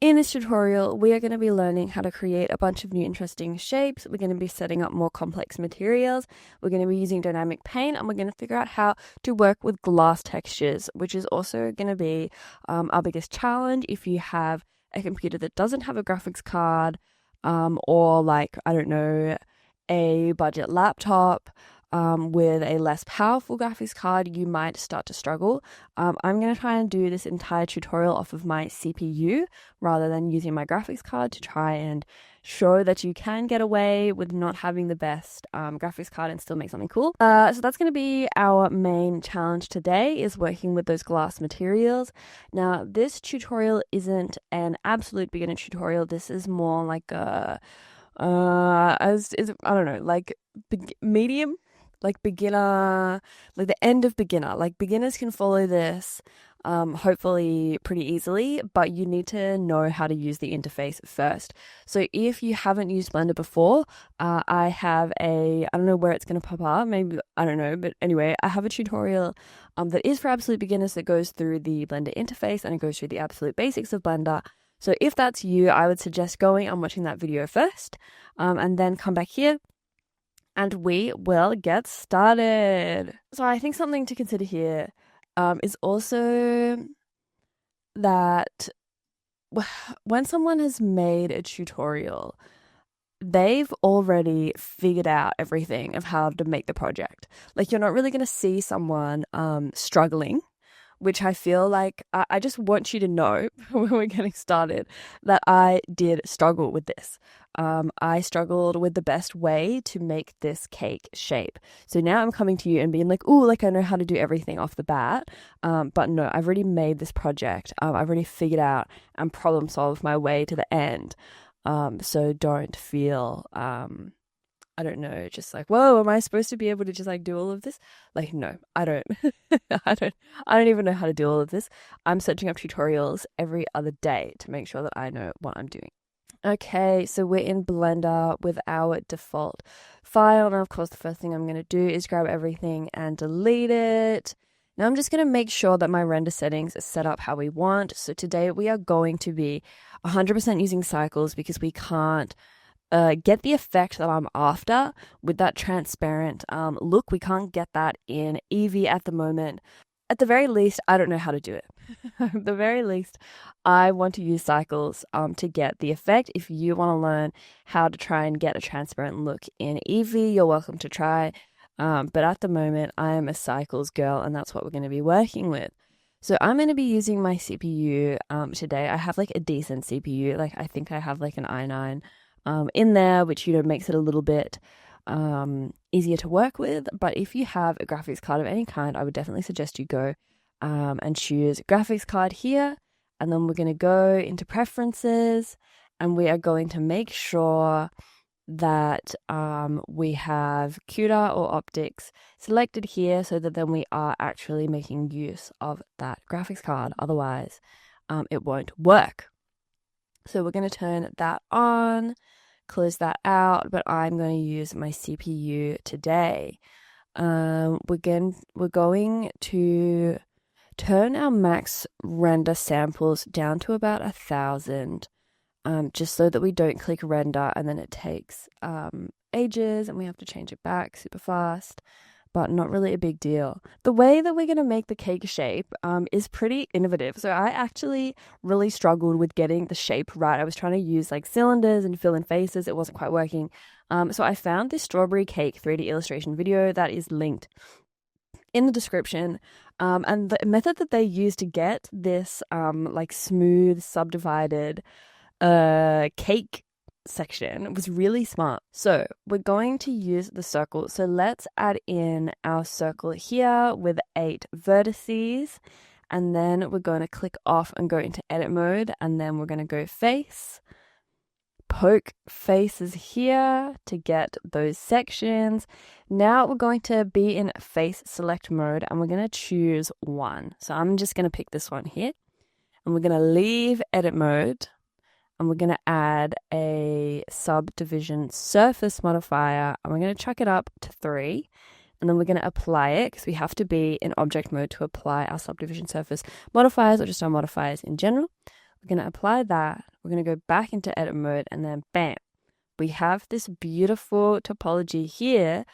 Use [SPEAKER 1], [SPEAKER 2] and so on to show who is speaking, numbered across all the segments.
[SPEAKER 1] In this tutorial, we are going to be learning how to create a bunch of new interesting shapes. We're going to be setting up more complex materials. We're going to be using dynamic paint, and we're going to figure out how to work with glass textures, which is also going to be our biggest challenge if you have a computer that doesn't have a graphics card, or like, I don't know, a budget laptop. With a less powerful graphics card, you might start to struggle. I'm going to try and do this entire tutorial off of my CPU rather than using my graphics card to try and show that you can get away with not having the best graphics card and still make something cool. So that's going to be our main challenge today, is working with those glass materials. Now, this tutorial isn't an absolute beginner tutorial. This is more like a I don't know, like medium, like beginner, like the end of beginner. Like beginners can follow this hopefully pretty easily, but you need to know how to use the interface first. So if you haven't used Blender before, I have I don't know where it's going to pop up, maybe, I don't know, but anyway, I have a tutorial that is for absolute beginners that goes through the Blender interface, and it goes through the absolute basics of Blender. So if that's you, I would suggest going and watching that video first, and then come back here and we will get started. So I think something to consider here is also that when someone has made a tutorial, they've already figured out everything of how to make the project. Like, you're not really going to see someone struggling, which I feel like I just want you to know when we're getting started that I did struggle with this. I struggled with the best way to make this cake shape. So now I'm coming to you and being like, ooh, like I know how to do everything off the bat. But no, I've already made this project. I've already figured out and problem solved my way to the end. So don't feel, I don't know, just like, whoa, am I supposed to be able to just like do all of this? Like, no, I don't. I don't even know how to do all of this. I'm searching up tutorials every other day to make sure that I know what I'm doing. Okay, so we're in Blender with our default file. Now, of course, the first thing I'm going to do is grab everything and delete it. Now I'm just going to make sure that my render settings are set up how we want. So today we are going to be 100% using cycles because we can't get the effect that I'm after with that transparent look. We can't get that in Eevee at the moment. At the very least, I don't know how to do it. At the very least, I want to use cycles to get the effect. If you want to learn how to try and get a transparent look in Eevee, you're welcome to try. But at the moment, I am a cycles girl, and that's what we're going to be working with. So I'm going to be using my CPU today. I have like a decent CPU. Like, I think I have like an i9 in there, which, you know, makes it a little bit easier to work with. But if you have a graphics card of any kind, I would definitely suggest you go and choose graphics card here, and then we're going to go into preferences, and we are going to make sure that we have CUDA or optics selected here, so that then we are actually making use of that graphics card. Otherwise it won't work. So we're going to turn that on, close that out, but I'm going to use my CPU today. We're going to turn our max render samples down to about 1,000, just so that we don't click render and then it takes ages and we have to change it back super fast. But not really a big deal. The way that we're going to make the cake shape is pretty innovative. So I actually really struggled with getting the shape right. I was trying to use like cylinders and fill in faces. It wasn't quite working. So I found this strawberry cake 3D illustration video that is linked in the description. And the method that they use to get this like smooth subdivided cake section was really smart. So we're going to use the circle. So let's add in our circle here with 8 vertices, and then we're going to click off and go into edit mode, and then we're going to go face, poke faces here to get those sections. Now we're going to be in face select mode, and we're going to choose one. So I'm just going to pick this one here, and we're going to leave edit mode. And we're going to add a subdivision surface modifier, and we're going to chuck it up to 3. And then we're going to apply it, because we have to be in object mode to apply our subdivision surface modifiers, or just our modifiers in general. We're going to apply that. We're going to go back into edit mode and then bam, we have this beautiful topology here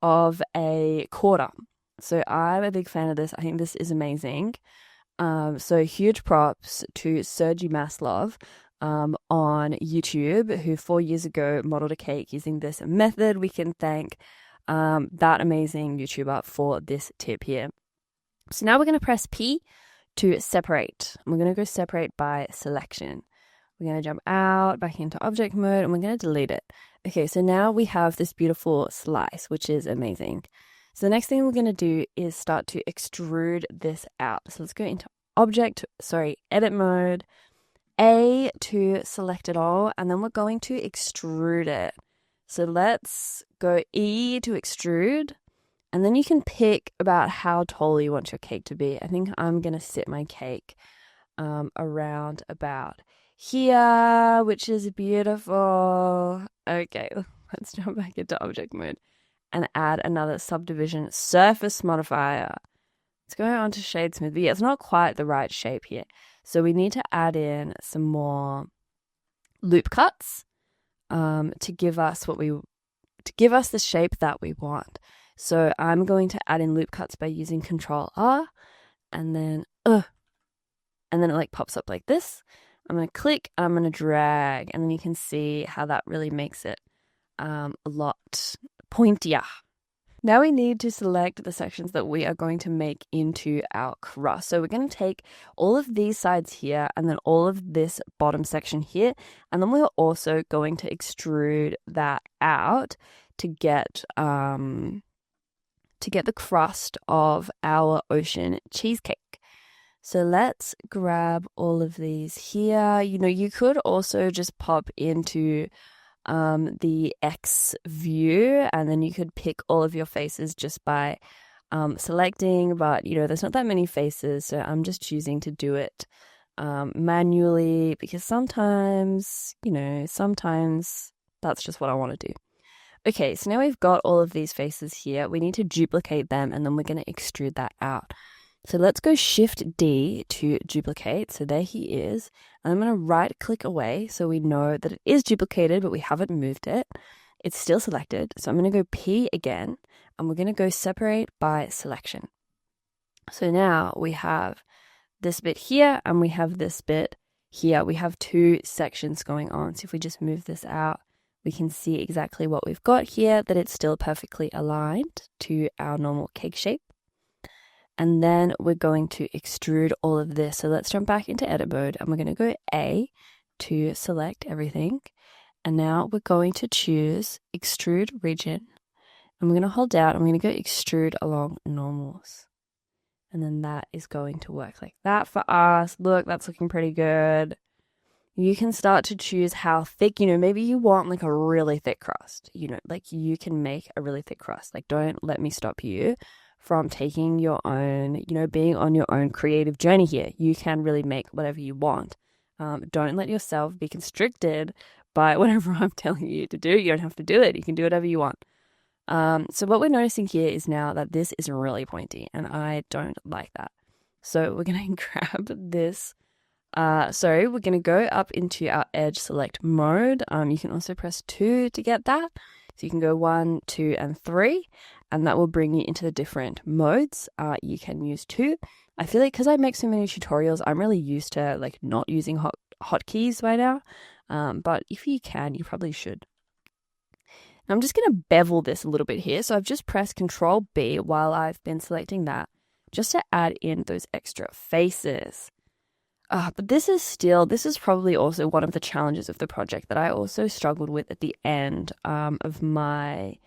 [SPEAKER 1] of a quarter. So I'm a big fan of this. I think this is amazing. So huge props to Sergey Maslov on YouTube, who 4 years ago modeled a cake using this method. We can thank that amazing YouTuber for this tip here. So now we're going to press P to separate. We're going to go separate by selection. We're going to jump out back into object mode and we're going to delete it. Okay, so now we have this beautiful slice, which is amazing. So the next thing we're going to do is start to extrude this out. So let's go into edit mode, A to select it all, and then we're going to extrude it. So let's go E to extrude, and then you can pick about how tall you want your cake to be. I think I'm going to sit my cake around about here, which is beautiful. Okay, let's jump back into object mode and add another subdivision surface modifier. Let's go on to shade smooth. But yeah, it's not quite the right shape here. So we need to add in some more loop cuts to give us the shape that we want. So I'm going to add in loop cuts by using Control R, and then it like pops up like this. I'm going to click, I'm going to drag, and then you can see how that really makes it a lot pointier. Now we need to select the sections that we are going to make into our crust. So we're going to take all of these sides here and then all of this bottom section here, and then we're also going to extrude that out to get the crust of our ocean cheesecake. So let's grab all of these here. You could also just pop into the X view, and then you could pick all of your faces just by selecting, but there's not that many faces, so I'm just choosing to do it manually because sometimes that's just what I want to do. Okay, so now we've got all of these faces here. We need to duplicate them, and then we're going to extrude that out. So let's go Shift D to duplicate. So there he is. And I'm going to right click away so we know that it is duplicated, but we haven't moved it. It's still selected. So I'm going to go P again, and we're going to go separate by selection. So now we have this bit here and we have this bit here. We have two sections going on. So if we just move this out, we can see exactly what we've got here, that it's still perfectly aligned to our normal cake shape. And then we're going to extrude all of this. So let's jump back into edit mode, and we're going to go A to select everything. And now we're going to choose extrude region. And we're going to hold down and we're going to go extrude along normals. And then that is going to work like that for us. Look, that's looking pretty good. You can start to choose how thick, maybe you want like a really thick crust. Like you can make a really thick crust. Like don't let me stop you from taking your own, being on your own creative journey here. You can really make whatever you want. Don't let yourself be constricted by whatever I'm telling you to do. You don't have to do it. You can do whatever you want. So what we're noticing here is now that this is really pointy, and I don't like that. So we're going to grab this. We're going to go up into our edge select mode. You can also press 2 to get that. So you can go 1, 2, and 3. And that will bring you into the different modes. You can use 2. I feel like because I make so many tutorials, I'm really used to like not using hotkeys by now. But if you can, you probably should. Now I'm just going to bevel this a little bit here. So I've just pressed Control B while I've been selecting that, just to add in those extra faces. But this is probably also one of the challenges of the project that I also struggled with at the end of my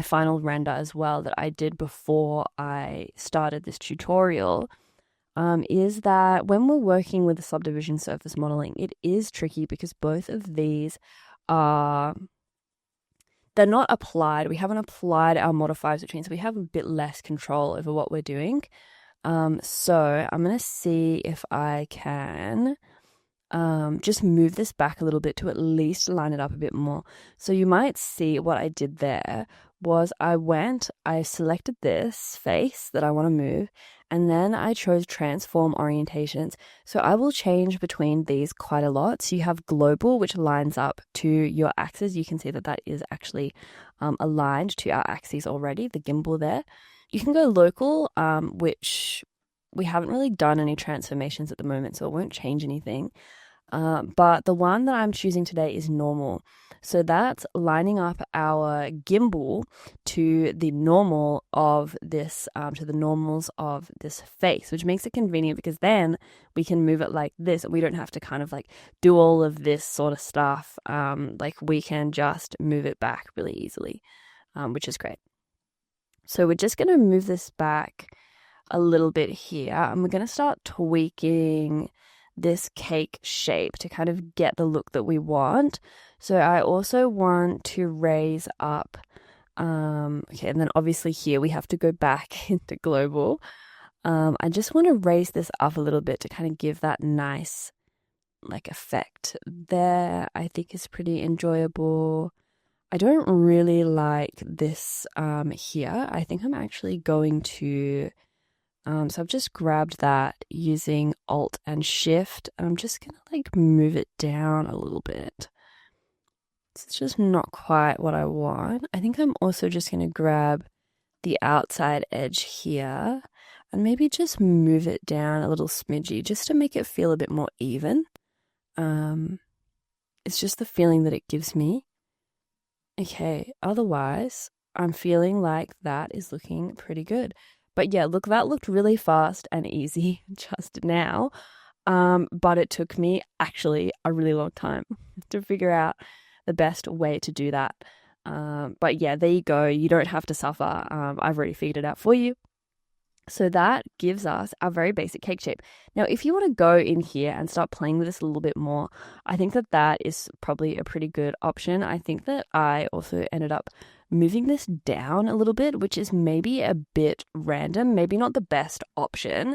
[SPEAKER 1] final render as well, that I did before I started this tutorial, is that when we're working with the subdivision surface modeling, it is tricky because both of these they're not applied. We haven't applied our modifiers, which means we have a bit less control over what we're doing. So I'm going to see if I can just move this back a little bit to at least line it up a bit more. So you might see what I did there was I selected this face that I want to move, And then I chose transform orientations. So I will change between these quite a lot. So you have global, which lines up to your axis. You can see that that is actually aligned to our axes already, the gimbal there. You can go local, which we haven't really done any transformations at the moment, so it won't change anything. But the one that I'm choosing today is normal. So that's lining up our gimbal to the normal of this, to the normals of this face, which makes it convenient because then we can move it like this. We don't have to kind of like do all of this sort of stuff. Like we can just move it back really easily, which is great. So we're just going to move this back a little bit here, and we're going to start tweaking this cake shape to kind of get the look that we want. So I also want to raise up, okay, and then obviously here we have to go back into global. I just want to raise this up a little bit to kind of give that nice like effect there. I think is pretty enjoyable. I don't really like this here. I think I'm actually going to so I've just grabbed that using Alt and Shift. I'm just gonna like move it down a little bit. It's just not quite what I want. I think I'm also just gonna grab the outside edge here and maybe just move it down a little smidgy just to make it feel a bit more even. It's just the feeling that it gives me. Okay, otherwise, I'm feeling like that is looking pretty good. But yeah, look, that looked really fast and easy just now. But it took me actually a really long time to figure out the best way to do that. But yeah, there you go. You don't have to suffer. I've already figured it out for you. So that gives us our very basic cake shape. Now, if you want to go in here and start playing with this a little bit more, I think that that is probably a pretty good option. I think that I also ended up moving this down a little bit, which is maybe a bit random, maybe not the best option.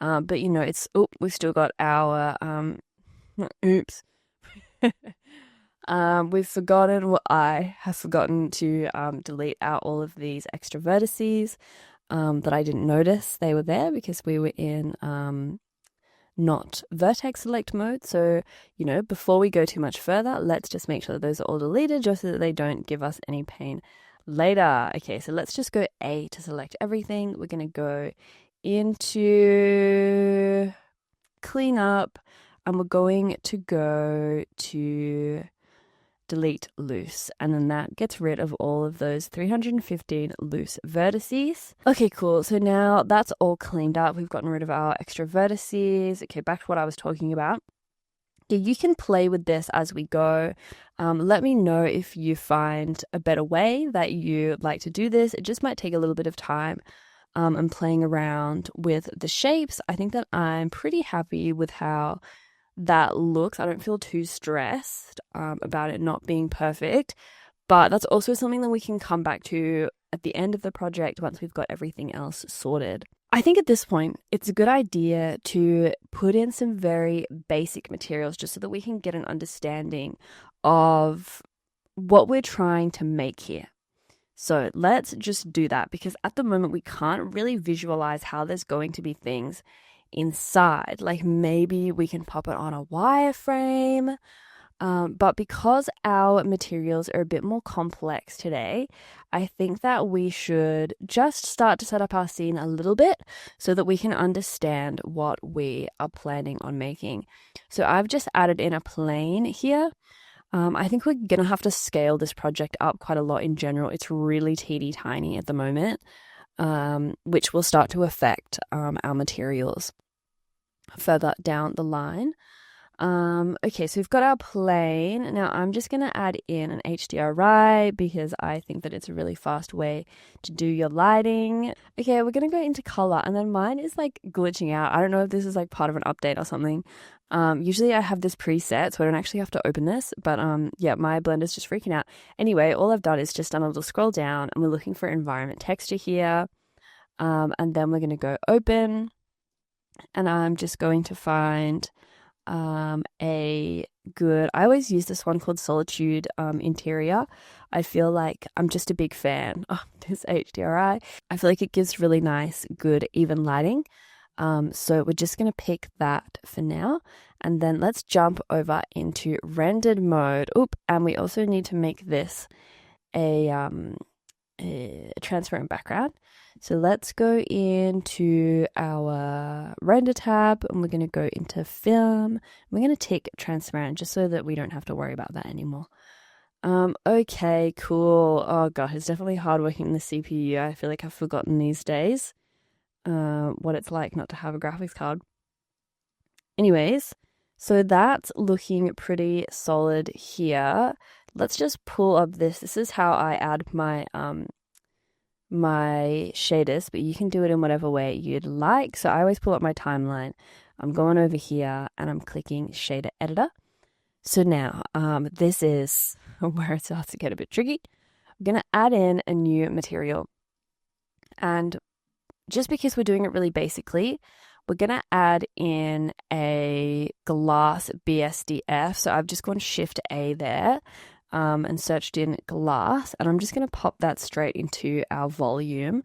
[SPEAKER 1] But you know, it's, oh, we've still got our, oops. We've forgotten, well, I have forgotten to delete out all of these extra vertices. That I didn't notice they were there because we were in not vertex select mode. So, you know, before we go too much further, let's just make sure that those are all deleted just so that they don't give us any pain later. Okay, so let's just go A to select everything. We're going to go into clean up and we're going to go to delete loose, and then that gets rid of all of those 315 loose vertices. Okay, cool. So now that's all cleaned up. We've gotten rid of our extra vertices. Okay, back to what I was talking about. Yeah, you can play with this as we go. Let me know if you find a better way that you like to do this. It just might take a little bit of time and playing around with the shapes. I think that I'm pretty happy with how that looks. I don't feel too stressed about it not being perfect, but that's also something that we can come back to at the end of the project once we've got everything else sorted. I think at this point, it's a good idea to put in some very basic materials just so that we can get an understanding of what we're trying to make here. So let's just do that because at the moment we can't really visualize how there's going to be things inside. Like maybe we can pop it on a wireframe, but because our materials are a bit more complex today, I think that we should just start to set up our scene a little bit so that we can understand what we are planning on making. So I've just added in a plane here. I think we're gonna have to scale this project up quite a lot in general. It's really teeny tiny at the moment, which will start to affect our materials further down the line. Okay, so we've got our plane. Now I'm just going to add in an HDRI because I think that it's a really fast way to do your lighting. Okay, we're going to go into color, and then mine is like glitching out. I don't know if this is like part of an update or something. Usually I have this preset, so I don't actually have to open this, but yeah, my Blender's just freaking out. Anyway, all I've done is just done a little scroll down, and we're looking for environment texture here. And then we're going to go open. And I'm just going to find a good. I always use this one called Solitude Interior. I feel like I'm just a big fan of this HDRI. I feel like it gives really nice, good, even lighting. So we're just going to pick that for now. And then let's jump over into rendered mode. Oop, and we also need to make this a transparent background. So let's go into our render tab and we're going to go into film. We're going to tick transparent just so that we don't have to worry about that anymore. Okay, cool. Oh god, it's definitely hard working the CPU. I feel like I've forgotten these days what it's like not to have a graphics card. Anyways, so that's looking pretty solid here. Let's just pull up this. This is how I add my my shaders, but you can do it in whatever way you'd like. So I always pull up my timeline. I'm going over here and I'm clicking shader editor. So now this is where it starts to get a bit tricky. I'm going to add in a new material. And just because we're doing it really basically, we're going to add in a glass BSDF. So I've just gone Shift A there and searched in glass. And I'm just going to pop that straight into our volume,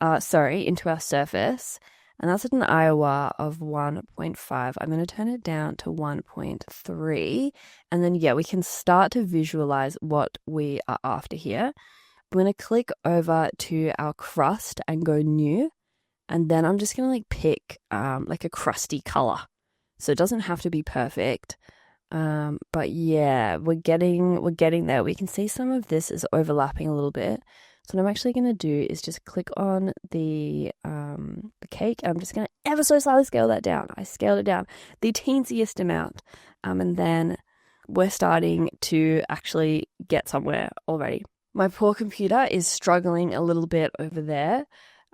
[SPEAKER 1] into our surface. And that's at an IOR of 1.5. I'm going to turn it down to 1.3. And then, yeah, we can start to visualize what we are after here. I'm going to click over to our crust and go new. And then I'm just going to pick like a crusty color. So it doesn't have to be perfect. But yeah, we're getting there. We can see some of this is overlapping a little bit. So what I'm actually going to do is just click on the cake. I'm just going to ever so slightly scale that down. I scaled it down the teensiest amount. And then we're starting to actually get somewhere already. My poor computer is struggling a little bit over there.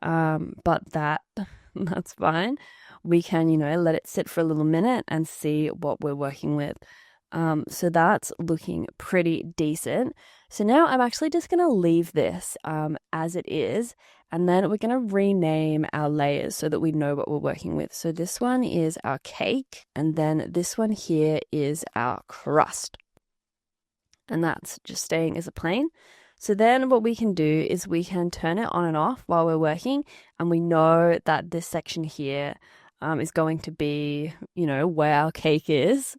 [SPEAKER 1] But that's fine. We can, let it sit for a little minute and see what we're working with. So that's looking pretty decent. So now I'm actually just going to leave this as it is, and then we're going to rename our layers so that we know what we're working with. So this one is our cake, and then this one here is our crust. And that's just staying as a plane. So then what we can do is we can turn it on and off while we're working, and we know that this section here is going to be, where our cake is.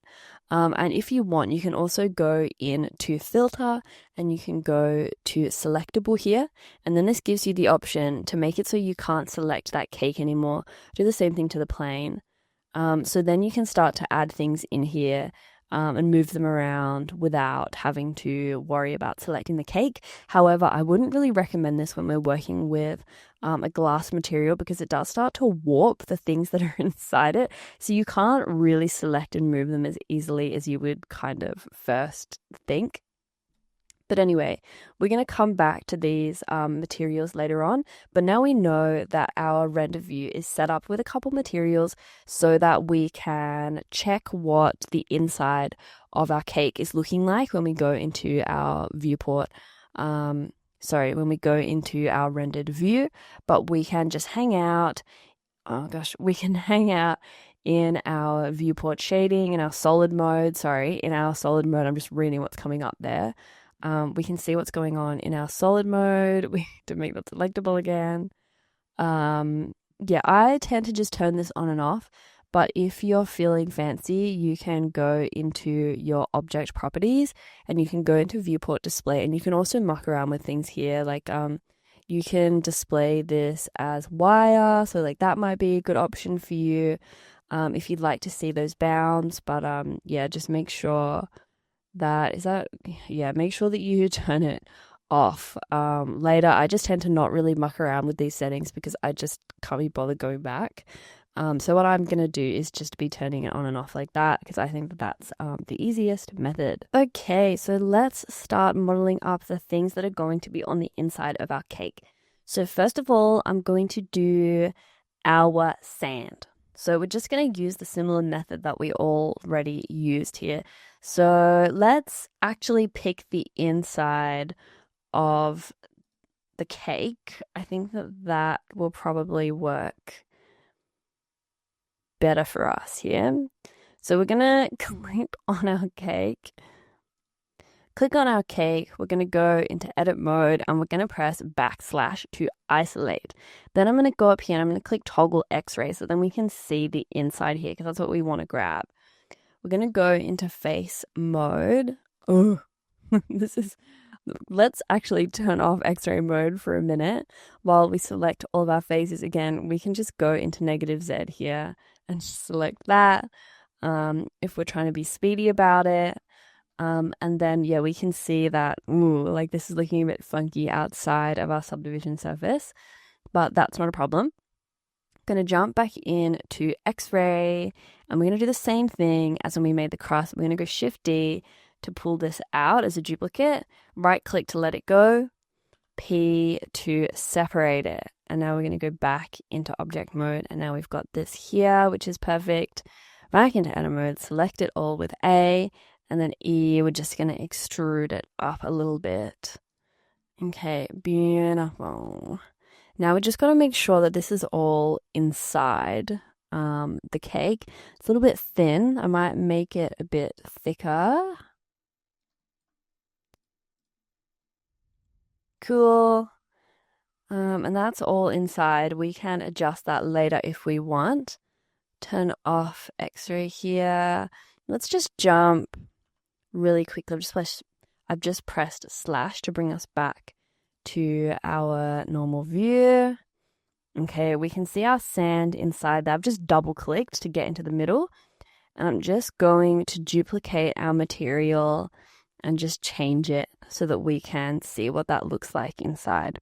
[SPEAKER 1] And if you want, you can also go into filter and you can go to selectable here. And then this gives you the option to make it so you can't select that cake anymore. Do the same thing to the plane. So then you can start to add things in here and move them around without having to worry about selecting the cake. However, I wouldn't really recommend this when we're working with a glass material because it does start to warp the things that are inside it. So you can't really select and move them as easily as you would kind of first think. But anyway, we're going to come back to these materials later on. But now we know that our render view is set up with a couple materials so that we can check what the inside of our cake is looking like when we go into our viewport. When we go into our rendered view. But we can just hang out. We can hang out in our viewport shading, in our solid mode. I'm just reading what's coming up there. We can see what's going on in our solid mode. We have to make that selectable again. I tend to just turn this on and off, but if you're feeling fancy, you can go into your object properties and you can go into viewport display, and you can also muck around with things here. You can display this as wire, so that might be a good option for you if you'd like to see those bounds. But just make sure make sure that you turn it off. Later, I just tend to not really muck around with these settings because I just can't be bothered going back. So what I'm going to do is just be turning it on and off like that because I think that's the easiest method. Okay, so let's start modeling up the things that are going to be on the inside of our cake. So first of all, I'm going to do our sand. So we're just going to use the similar method that we already used here. So let's actually pick the inside of the cake. I think that will probably work better for us here. So we're gonna click on our cake. Click on our cake, we're going to go into edit mode and we're going to press backslash to isolate. Then I'm going to go up here and I'm going to click toggle x-ray so then we can see the inside here because that's what we want to grab. We're going to go into face mode. Oh, let's actually turn off x-ray mode for a minute while we select all of our faces again. We can just go into -Z here and select that if we're trying to be speedy about it. And then, yeah, we can see that, like this is looking a bit funky outside of our subdivision surface, but that's not a problem. I'm going to jump back in to X-ray, and we're going to do the same thing as when we made the crust. We're going to go Shift-D to pull this out as a duplicate, right-click to let it go, P to separate it. And now we're going to go back into object mode, and now we've got this here, which is perfect. Back into edit mode, select it all with A, and then E, we're just going to extrude it up a little bit. Okay, beautiful. Now we just got to make sure that this is all inside the cake. It's a little bit thin. I might make it a bit thicker. Cool. And that's all inside. We can adjust that later if we want. Turn off X-ray here. Let's just jump really quickly. I've just pressed slash to bring us back to our normal view. Okay, we can see our sand inside there. I've just double clicked to get into the middle. And I'm just going to duplicate our material and just change it so that we can see what that looks like inside.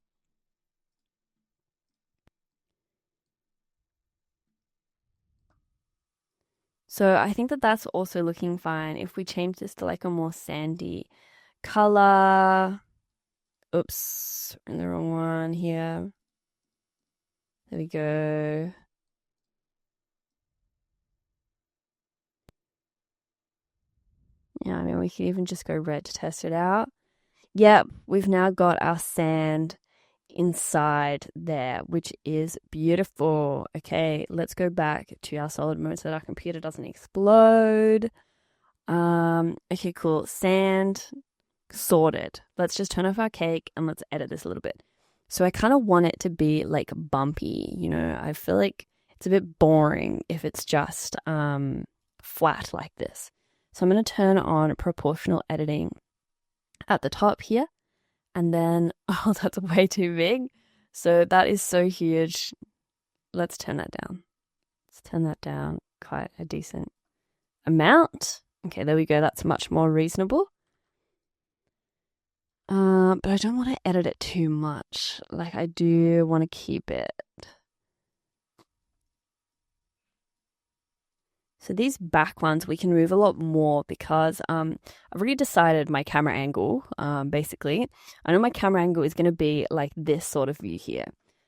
[SPEAKER 1] So I think that that's also looking fine. If we change this to like a more sandy color. Oops, in the wrong one here. There we go. Yeah, I mean, we could even just go red to test it out. Yep, we've now got our sand inside there, which is beautiful. Okay, let's go back to our solid mode so that our computer doesn't explode. Okay, cool. Sand sorted. Let's just turn off our cake and let's edit this a little bit. So I kind of want it to be like bumpy, you know. I feel like it's a bit boring if it's just flat like this. So I'm going to turn on proportional editing at the top here. And then, oh, that's way too big. So that is so huge. Let's turn that down. Let's turn that down quite a decent amount. Okay, there we go. That's much more reasonable. But I don't want to edit it too much. Like, I do want to keep it. So these back ones, we can move a lot more because I've already decided my camera angle, basically. I know my camera angle is going to be like this sort of view here.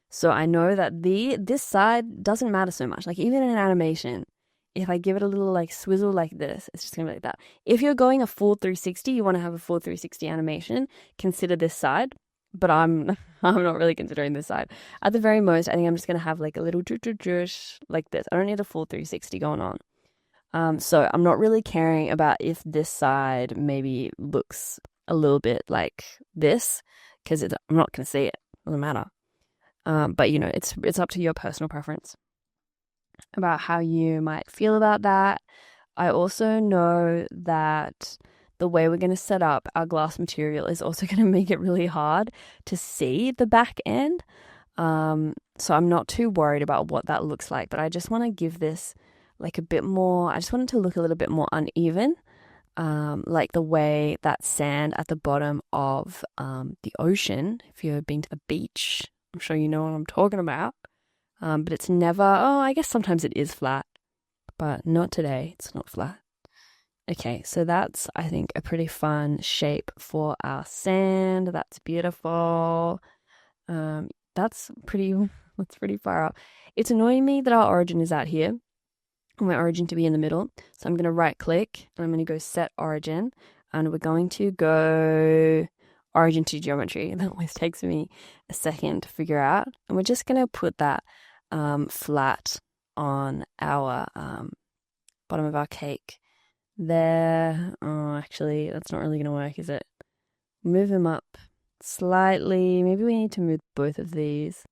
[SPEAKER 1] So I know that this side doesn't matter so much. Like even in animation, if I give it a little like swizzle like this, it's just going to be like that. If you're going a full 360, you want to have a full 360 animation, consider this side. But I'm not really considering this side. At the very most, I think I'm just going to have like a little like this. I don't need a full 360 going on. So I'm not really caring about if this side maybe looks a little bit like this, because I'm not going to see it. It doesn't matter. But you know, it's up to your personal preference about how you might feel about that. I also know that the way we're going to set up our glass material is also going to make it really hard to see the back end. So I'm not too worried about what that looks like, but I just want to give this like a bit more, I just want it to look a little bit more uneven, like the way that sand at the bottom of the ocean, if you've been to the beach, I'm sure you know what I'm talking about, but it's never, I guess sometimes it is flat, but not today, it's not flat. Okay, so that's, I think, a pretty fun shape for our sand. That's beautiful. That's pretty far up. It's annoying me that our origin is out here. I want my origin to be in the middle. So I'm going to right click and I'm going to go set origin. And we're going to go origin to geometry. That always takes me a second to figure out. And we're just going to put that flat on our bottom of our cake. There. Oh, actually, that's not really going to work, is it? Move them up slightly. Maybe we need to move both of these.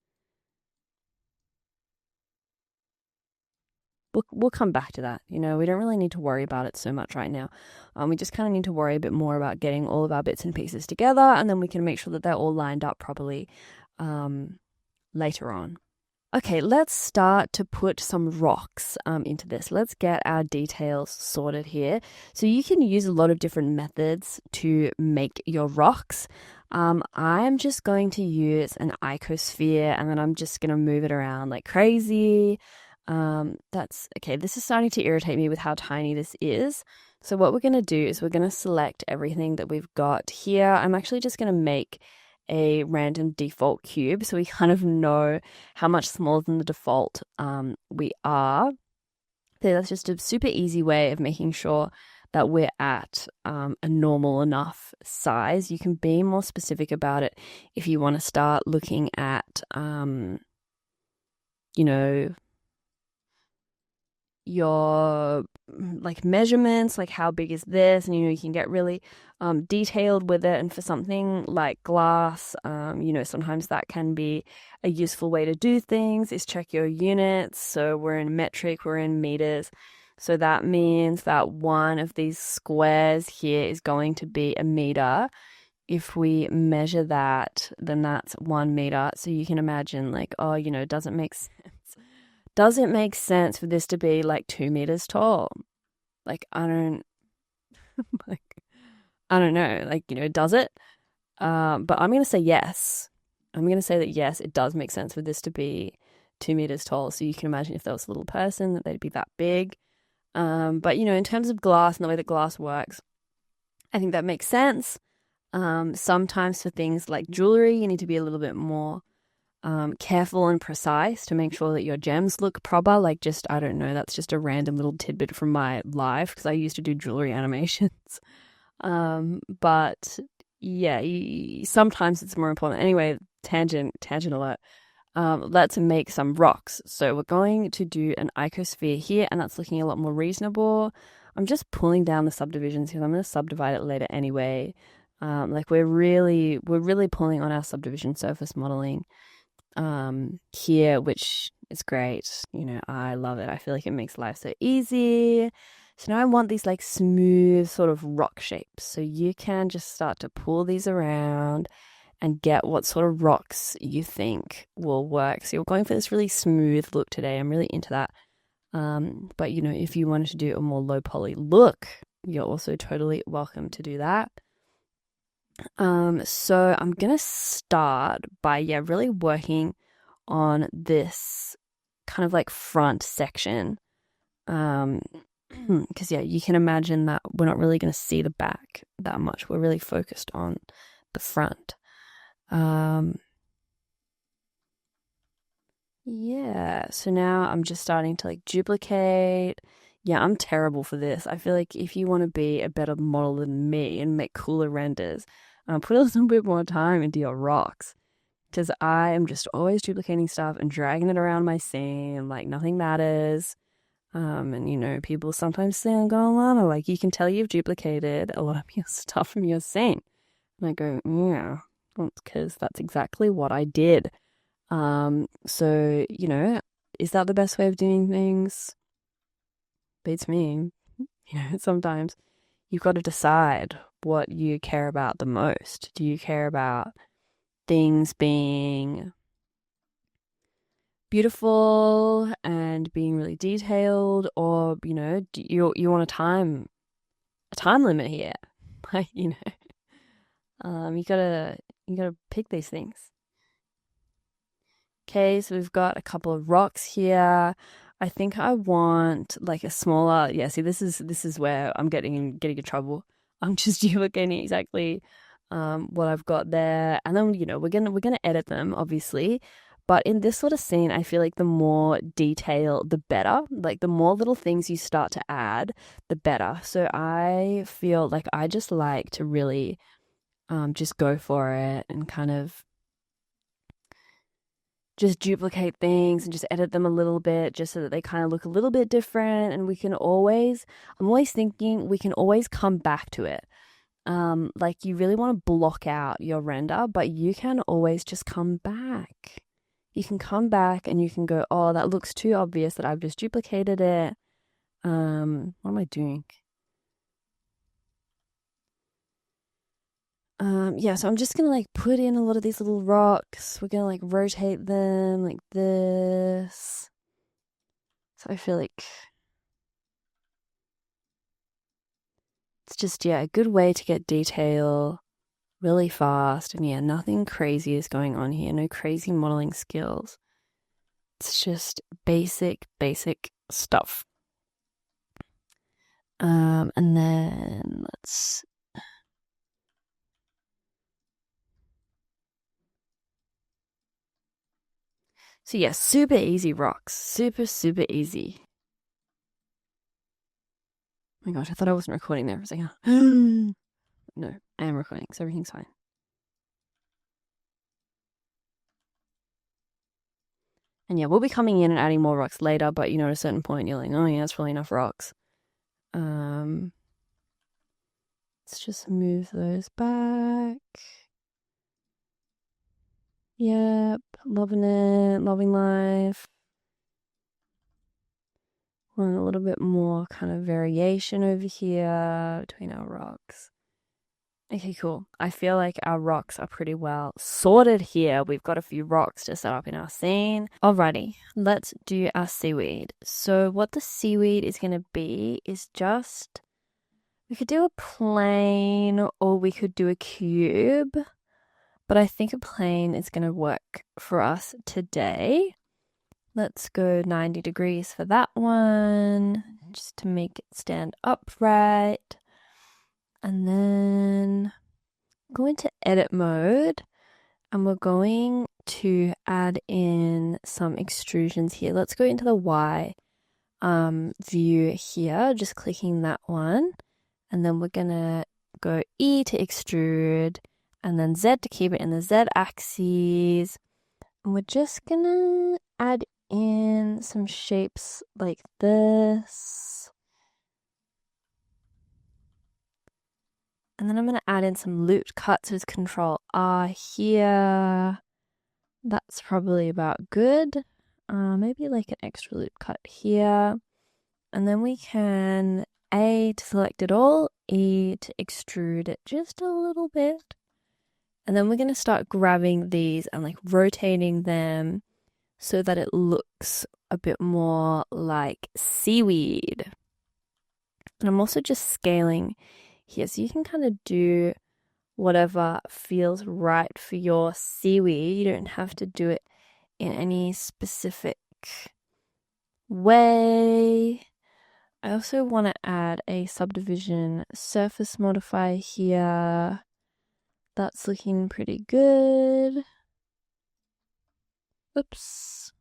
[SPEAKER 1] We'll come back to that. We don't really need to worry about it so much right now. We just kind of need to worry a bit more about getting all of our bits and pieces together, and then we can make sure that they're all lined up properly later on. Okay, let's start to put some rocks into this. Let's get our details sorted here. So you can use a lot of different methods to make your rocks. I'm just going to use an icosphere, and then I'm just going to move it around like crazy. That's okay. This is starting to irritate me with how tiny this is. So what we're going to do is we're going to select everything that we've got here. I'm actually just going to make a random default cube so we kind of know how much smaller than the default we are. So that's just a super easy way of making sure that we're at a normal enough size. You can be more specific about it if you want to start looking at your like measurements, like how big is this, and you can get really detailed with it. And for something like glass, sometimes that can be a useful way to do things is check your units. So we're in metric, we're in meters, so that means that one of these squares here is going to be a meter. If we measure that, then that's 1 meter. So you can imagine like, doesn't make sense. Does it make sense for this to be like 2 meters tall? Like, I don't know. Like, does it? But I'm going to say yes. I'm going to say that yes, it does make sense for this to be 2 meters tall. So you can imagine if there was a little person that they'd be that big. But, in terms of glass and the way that glass works, I think that makes sense. Sometimes for things like jewelry, you need to be a little bit more careful and precise to make sure that your gems look proper. Like I don't know, that's just a random little tidbit from my life because I used to do jewelry animations. But yeah, sometimes it's more important. Anyway, tangent alert. Let's make some rocks. So we're going to do an icosphere here, and that's looking a lot more reasonable. I'm just pulling down the subdivisions because I'm going to subdivide it later anyway. Like we're really pulling on our subdivision surface modeling here, which is great. I love it. I feel like it makes life so easy. So now I want these like smooth sort of rock shapes. So you can just start to pull these around and get what sort of rocks you think will work. So you're going for this really smooth look today. I'm really into that. But if you wanted to do a more low poly look, you're also totally welcome to do that. So I'm gonna start by really working on this kind of like front section. Because you can imagine that we're not really gonna see the back that much. We're really focused on the front. So now I'm just starting to like duplicate. Yeah, I'm terrible for this. I feel like if you want to be a better model than me and make cooler renders, put a little bit more time into your rocks. Because I am just always duplicating stuff and dragging it around my scene like nothing matters. And people sometimes say on Lana, like you can tell you've duplicated a lot of your stuff from your scene. And I go, yeah, because that's exactly what I did. So, is that the best way of doing things? Beats me. Sometimes you've got to decide what you care about the most. Do you care about things being beautiful and being really detailed, or do you want a time limit here? Like, you gotta pick these things. Okay, so we've got a couple of rocks here. I think I want like a smaller. Yeah, see, this is where I'm getting in trouble. I'm just duplicating exactly what I've got there, and then we're gonna edit them obviously. But in this sort of scene, I feel like the more detail, the better. Like the more little things you start to add, the better. So I feel like I just like to really just go for it and kind of just duplicate things and just edit them a little bit just so that they kind of look a little bit different. And I'm always thinking we can always come back to it. Like you really want to block out your render, but you can always just come back. You can come back and you can go, oh, that looks too obvious that I've just duplicated it. What am I doing? Yeah, so I'm just gonna like put in a lot of these little rocks. We're gonna like rotate them like this. So I feel like it's just, yeah, a good way to get detail really fast. And yeah, nothing crazy is going on here. No crazy modeling skills. It's just basic stuff. And then let's... So yeah, super easy rocks. Super easy. Oh my gosh, I thought I wasn't recording there. I was like, no, I am recording, so everything's fine. And yeah, we'll be coming in and adding more rocks later, but you know, at a certain point, you're like, oh yeah, that's probably enough rocks. Let's just move those back. Yep, loving it, loving life. Want a little bit more kind of variation over here between our rocks. Okay, cool. I feel like our rocks are pretty well sorted here. We've got a few rocks to set up in our scene. Alrighty, let's do our seaweed. So what the seaweed is going to be is just... We could do a plane or we could do a cube. But I think a plane is going to work for us today. Let's go 90 degrees for that one, just to make it stand upright. And then go into edit mode, and we're going to add in some extrusions here. Let's go into the Y view here, just clicking that one. And then we're going to go E to extrude, and then Z to keep it in the Z axis. And we're just going to add in some shapes like this. And then I'm going to add in some looped cuts with Control R here. That's probably about good. Maybe like an extra loop cut here. And then we can A to select it all, E to extrude it just a little bit. And then we're going to start grabbing these and like rotating them so that it looks a bit more like seaweed. And I'm also just scaling here, so you can kind of do whatever feels right for your seaweed. You don't have to do it in any specific way. I also want to add a subdivision surface modifier here. That's looking pretty good. Oops.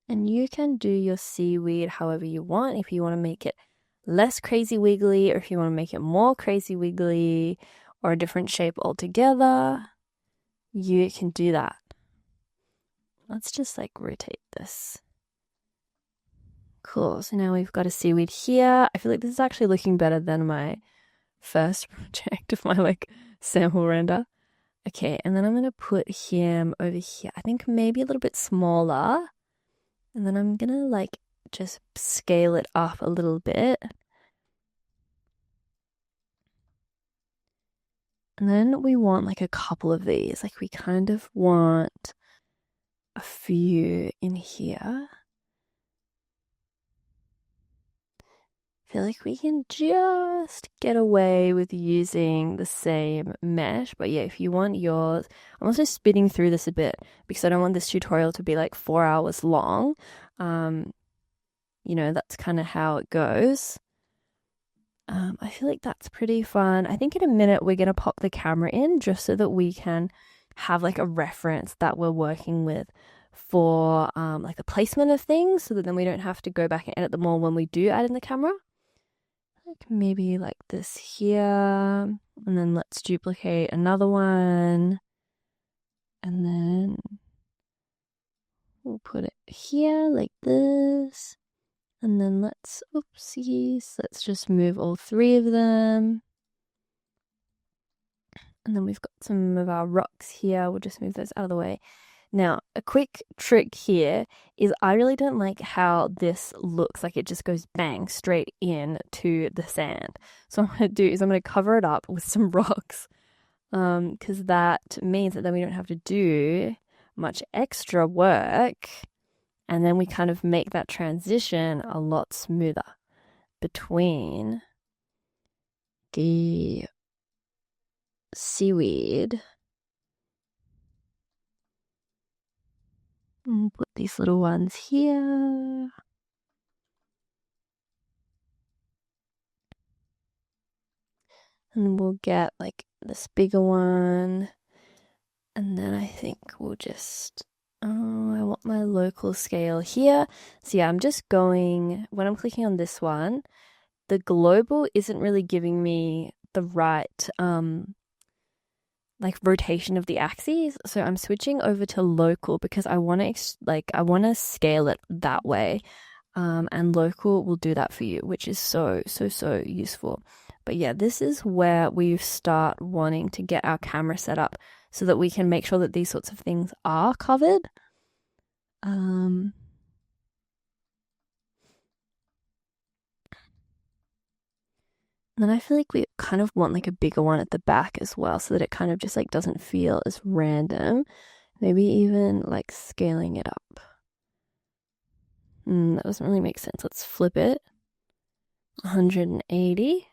[SPEAKER 1] And you can do your seaweed however you want. If you want to make it less crazy wiggly, or if you want to make it more crazy wiggly, or a different shape altogether, you can do that. Let's just like rotate this. Cool, so now we've got a seaweed here. I feel like this is actually looking better than my first project of my like sample render. Okay, and then I'm going to put him over here. I think maybe a little bit smaller. And then I'm going to like just scale it up a little bit. And then we want like a couple of these. Like we kind of want a few in here. I feel like we can just get away with using the same mesh. But yeah, if you want yours, I'm also speeding through this a bit because I don't want this tutorial to be like 4 hours long. You know, that's kind of how it goes. I feel like that's pretty fun. I think in a minute we're going to pop the camera in just so that we can have like a reference that we're working with for like the placement of things, so that then we don't have to go back and edit them all when we do add in the camera. Like maybe like this here, and then let's duplicate another one, and then we'll put it here like this, and then oopsies, let's just move all three of them. And then we've got some of our rocks here. We'll just move those out of the way. Now, a quick trick here is I really don't like how this looks like it just goes bang straight in to the sand. So what I'm going to do is I'm going to cover it up with some rocks, because that means that then we don't have to do much extra work, and then we kind of make that transition a lot smoother between the seaweed. And put these little ones here. And we'll get like this bigger one. And then I think we'll just, I want my local scale here. So yeah, I'm just going, when I'm clicking on this one, the global isn't really giving me the right like rotation of the axes, so I'm switching over to local because I want to scale it that way, and local will do that for you, which is so useful. But yeah, this is where we start wanting to get our camera set up so that we can make sure that these sorts of things are covered. Then I feel like we kind of want like a bigger one at the back as well, so that it kind of just like doesn't feel as random. Maybe even like scaling it up. That doesn't really make sense. Let's flip it. 180.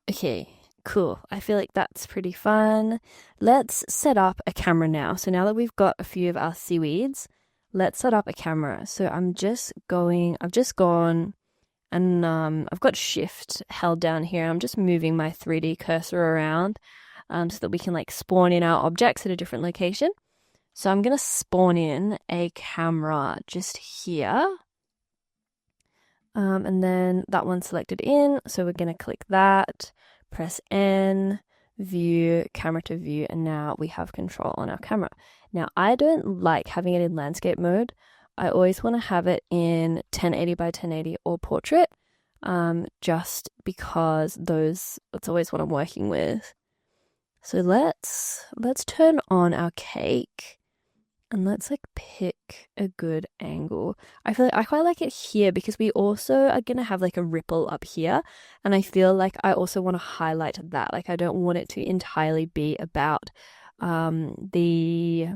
[SPEAKER 1] Okay, cool. I feel like that's pretty fun. Let's set up a camera now. So now that we've got a few of our seaweeds, let's set up a camera. So I've just gone and I've got shift held down here. I'm just moving my 3D cursor around so that we can like spawn in our objects at a different location. So I'm going to spawn in a camera just here. And then that one's selected in. So we're going to click that, press N, view, camera to view, and now we have control on our camera. Now, I don't like having it in landscape mode. I always want to have it in 1080 by 1080 or portrait, just because that's always what I'm working with. So let's turn on our cake and let's like pick a good angle. I feel like I quite like it here because we also are going to have like a ripple up here, and I feel like I also want to highlight that. Like I don't want it to entirely be about the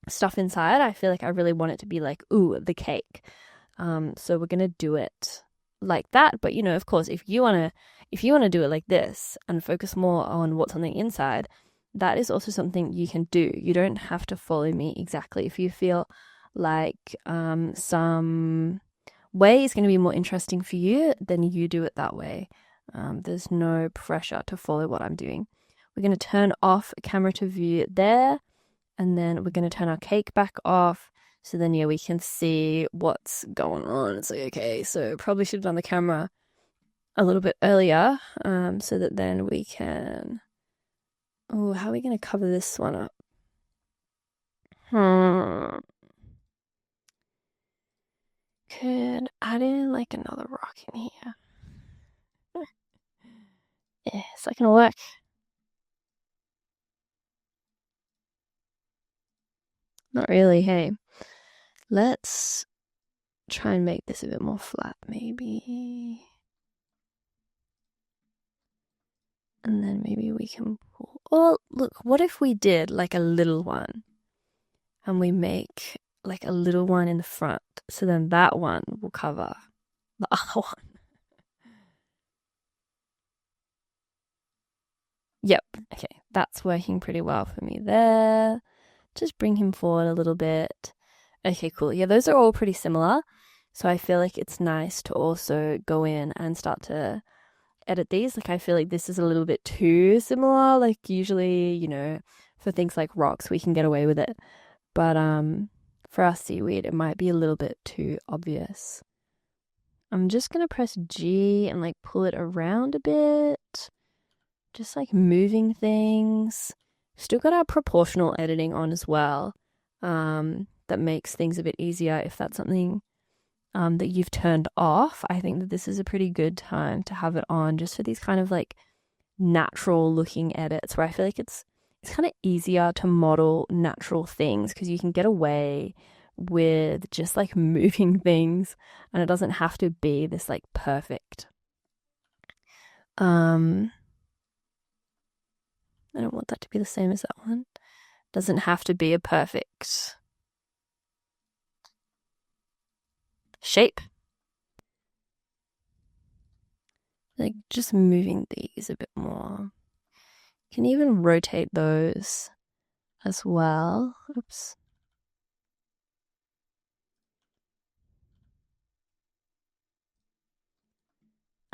[SPEAKER 1] stuff inside. I feel like I really want it to be like, ooh, the cake. So we're gonna do it like that. But of course, if you wanna do it like this and focus more on what's on the inside, that is also something you can do. You don't have to follow me exactly. If you feel like some way is going to be more interesting for you, then you do it that way. There's no pressure to follow what I'm doing. We're going to turn off camera to view there. And then we're going to turn our cake back off. So then, yeah, we can see what's going on. It's like, okay, so probably should have done the camera a little bit earlier, so that then we can... Oh, how are we going to cover this one up? Could add in like another rock in here. Yeah, it's not going to work. Not really, hey. Let's try and make this a bit more flat, maybe. And then maybe we can pull... Oh, look, what if we did like a little one? And we make like a little one in the front. So then that one will cover the other one. Yep, okay, that's working pretty well for me there. Just bring him forward a little bit. Okay, cool. Yeah, those are all pretty similar. So I feel like it's nice to also go in and start to edit these. Like I feel like this is a little bit too similar. Like usually, for things like rocks, we can get away with it. But for our seaweed, it might be a little bit too obvious. I'm just going to press G and like pull it around a bit. Just like moving things. Still got our proportional editing on as well. That makes things a bit easier if that's something that you've turned off. I think that this is a pretty good time to have it on just for these kind of like natural looking edits where I feel like it's kind of easier to model natural things because you can get away with just like moving things and it doesn't have to be this like perfect. I don't want that to be the same as that one. Doesn't have to be a perfect shape. Like just moving these a bit more. You can even rotate those as well. Oops.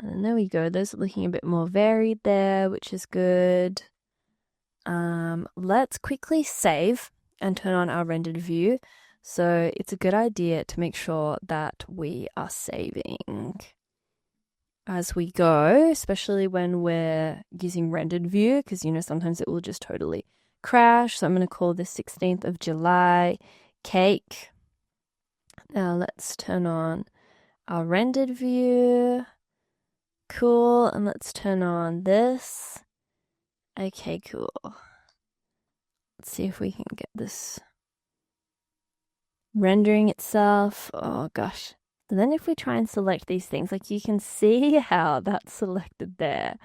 [SPEAKER 1] And there we go. Those are looking a bit more varied there, which is good. Let's quickly save and turn on our rendered view. So it's a good idea to make sure that we are saving as we go, especially when we're using rendered view, because, sometimes it will just totally crash. So I'm going to call this 16th of July cake. Now let's turn on our rendered view. Cool. And let's turn on this. Okay, cool. Let's see if we can get this rendering itself. Oh gosh. And then if we try and select these things, like you can see how that's selected there.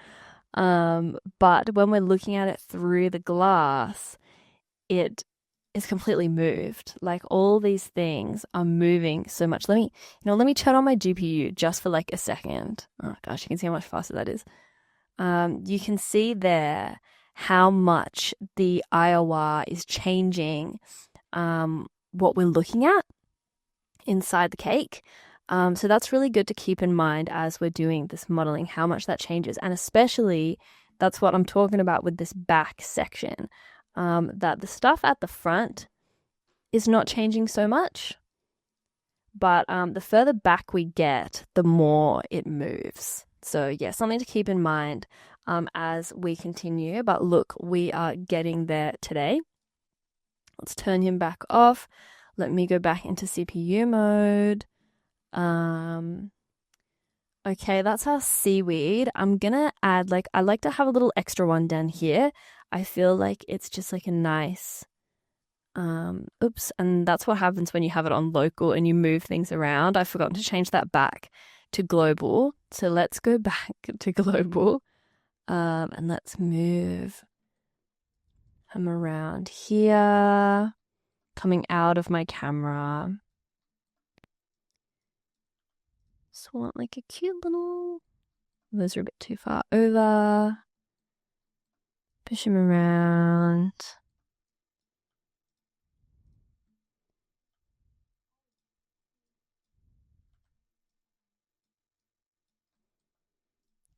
[SPEAKER 1] But when we're looking at it through the glass, it is completely moved. Like all these things are moving so much. Let me turn on my GPU just for like a second. Oh gosh, you can see how much faster that is. You can see there how much the IOR is changing what we're looking at inside the cake. So that's really good to keep in mind as we're doing this modeling, how much that changes. And especially, that's what I'm talking about with this back section, that the stuff at the front is not changing so much. But the further back we get, the more it moves. So yeah, something to keep in mind as we continue. But look, we are getting there today. Let's turn him back off. Let me go back into CPU mode. Okay, that's our seaweed. I'm gonna add, I like to have a little extra one down here. I feel like it's just like a nice, oops, and that's what happens when you have it on local and you move things around. I've forgotten to change that back to global. So let's go back to global, and let's move him around here, coming out of my camera. Just want like a cute little, those are a bit too far over. Push him around.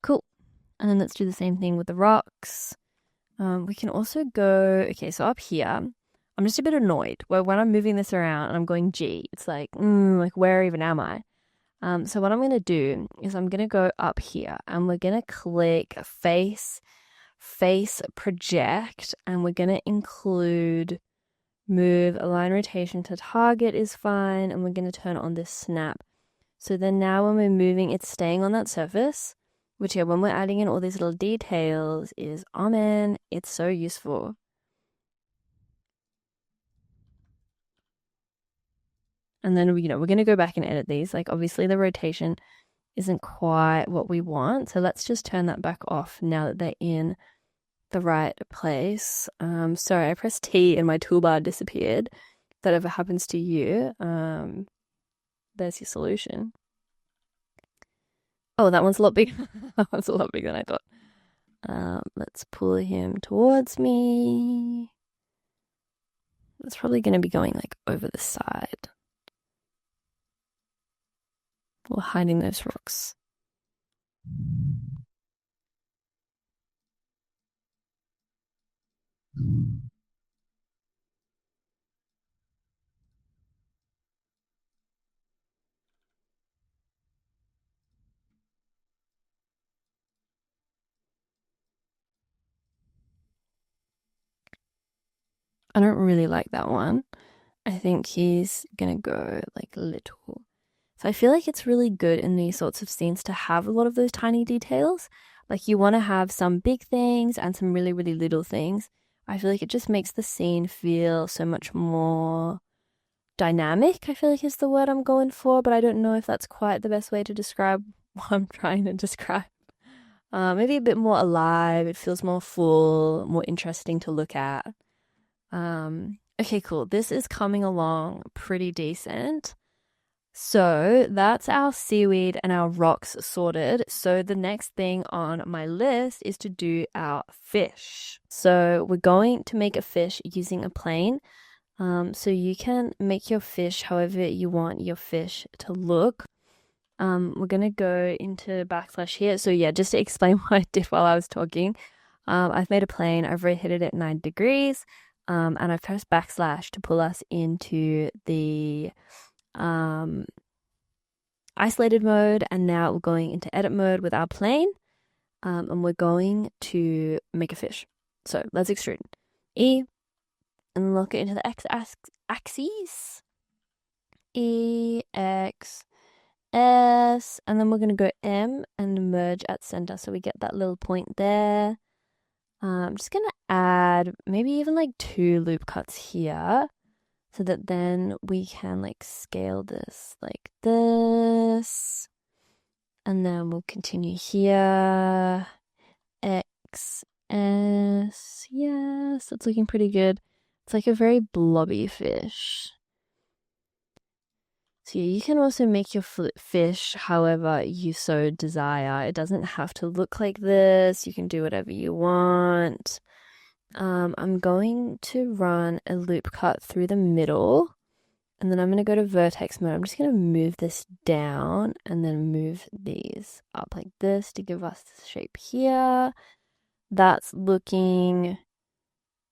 [SPEAKER 1] Cool. And then let's do the same thing with the rocks. We can also go, okay, so up here, I'm just a bit annoyed where when I'm moving this around and I'm going G, it's like where even am I? So what I'm going to do is I'm going to go up here and we're going to click face project, and we're going to include move align rotation to target is fine, and we're going to turn on this snap. So then now when we're moving, it's staying on that surface, which when we're adding in all these little details is, oh man, it's so useful. And then, we're going to go back and edit these. Like obviously the rotation isn't quite what we want. So let's just turn that back off now that they're in the right place. Sorry, I pressed T and my toolbar disappeared. If that ever happens to you, there's your solution. Oh, that one's a lot bigger. That one's a lot bigger than I thought. Let's pull him towards me. It's probably going to be going like over the side. Or hiding those rocks. I don't really like that one. I think he's gonna go like little. So I feel like it's really good in these sorts of scenes to have a lot of those tiny details. Like you want to have some big things and some really, really little things. I feel like it just makes the scene feel so much more dynamic, I feel like is the word I'm going for, but I don't know if that's quite the best way to describe what I'm trying to describe. Maybe a bit more alive. It feels more full, more interesting to look at. Okay, cool. This is coming along pretty decent. So that's our seaweed and our rocks sorted. So the next thing on my list is to do our fish. So we're going to make a fish using a plane. So you can make your fish however you want your fish to look. We're gonna go into backslash here. So yeah, just to explain what I did while I was talking. I've made a plane, I've rotated it 9 degrees, and I've pressed backslash to pull us into the isolated mode, and now we're going into edit mode with our plane, and we're going to make a fish. So let's extrude. E, and look into the x-axis. E, X, S, and then we're going to go M and merge at center, so we get that little point there. I'm just going to add maybe even like 2 loop cuts here, so that then we can like scale this like this. And then we'll continue here. X, S, yes, it's looking pretty good. It's like a very blobby fish. So yeah, you can also make your fish however you so desire. It doesn't have to look like this. You can do whatever you want. I'm going to run a loop cut through the middle, and then I'm going to go to vertex mode. I'm just going to move this down and then move these up like this to give us this shape here. That's looking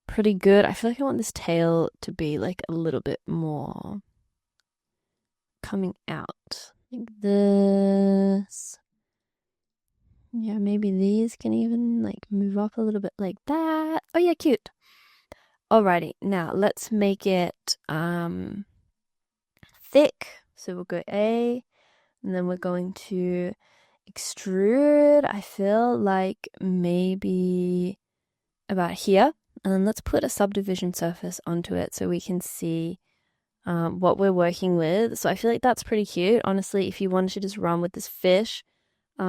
[SPEAKER 1] pretty good. I feel like I want this tail to be like a little bit more coming out like this. Yeah, maybe these can even like move up a little bit like that. Oh yeah, cute. Alrighty, now let's make it thick. So we'll go A, and then we're going to extrude. I feel like maybe about here, and then let's put a subdivision surface onto it so we can see what we're working with. So I feel like that's pretty cute. Honestly, if you wanted to just run with this fish,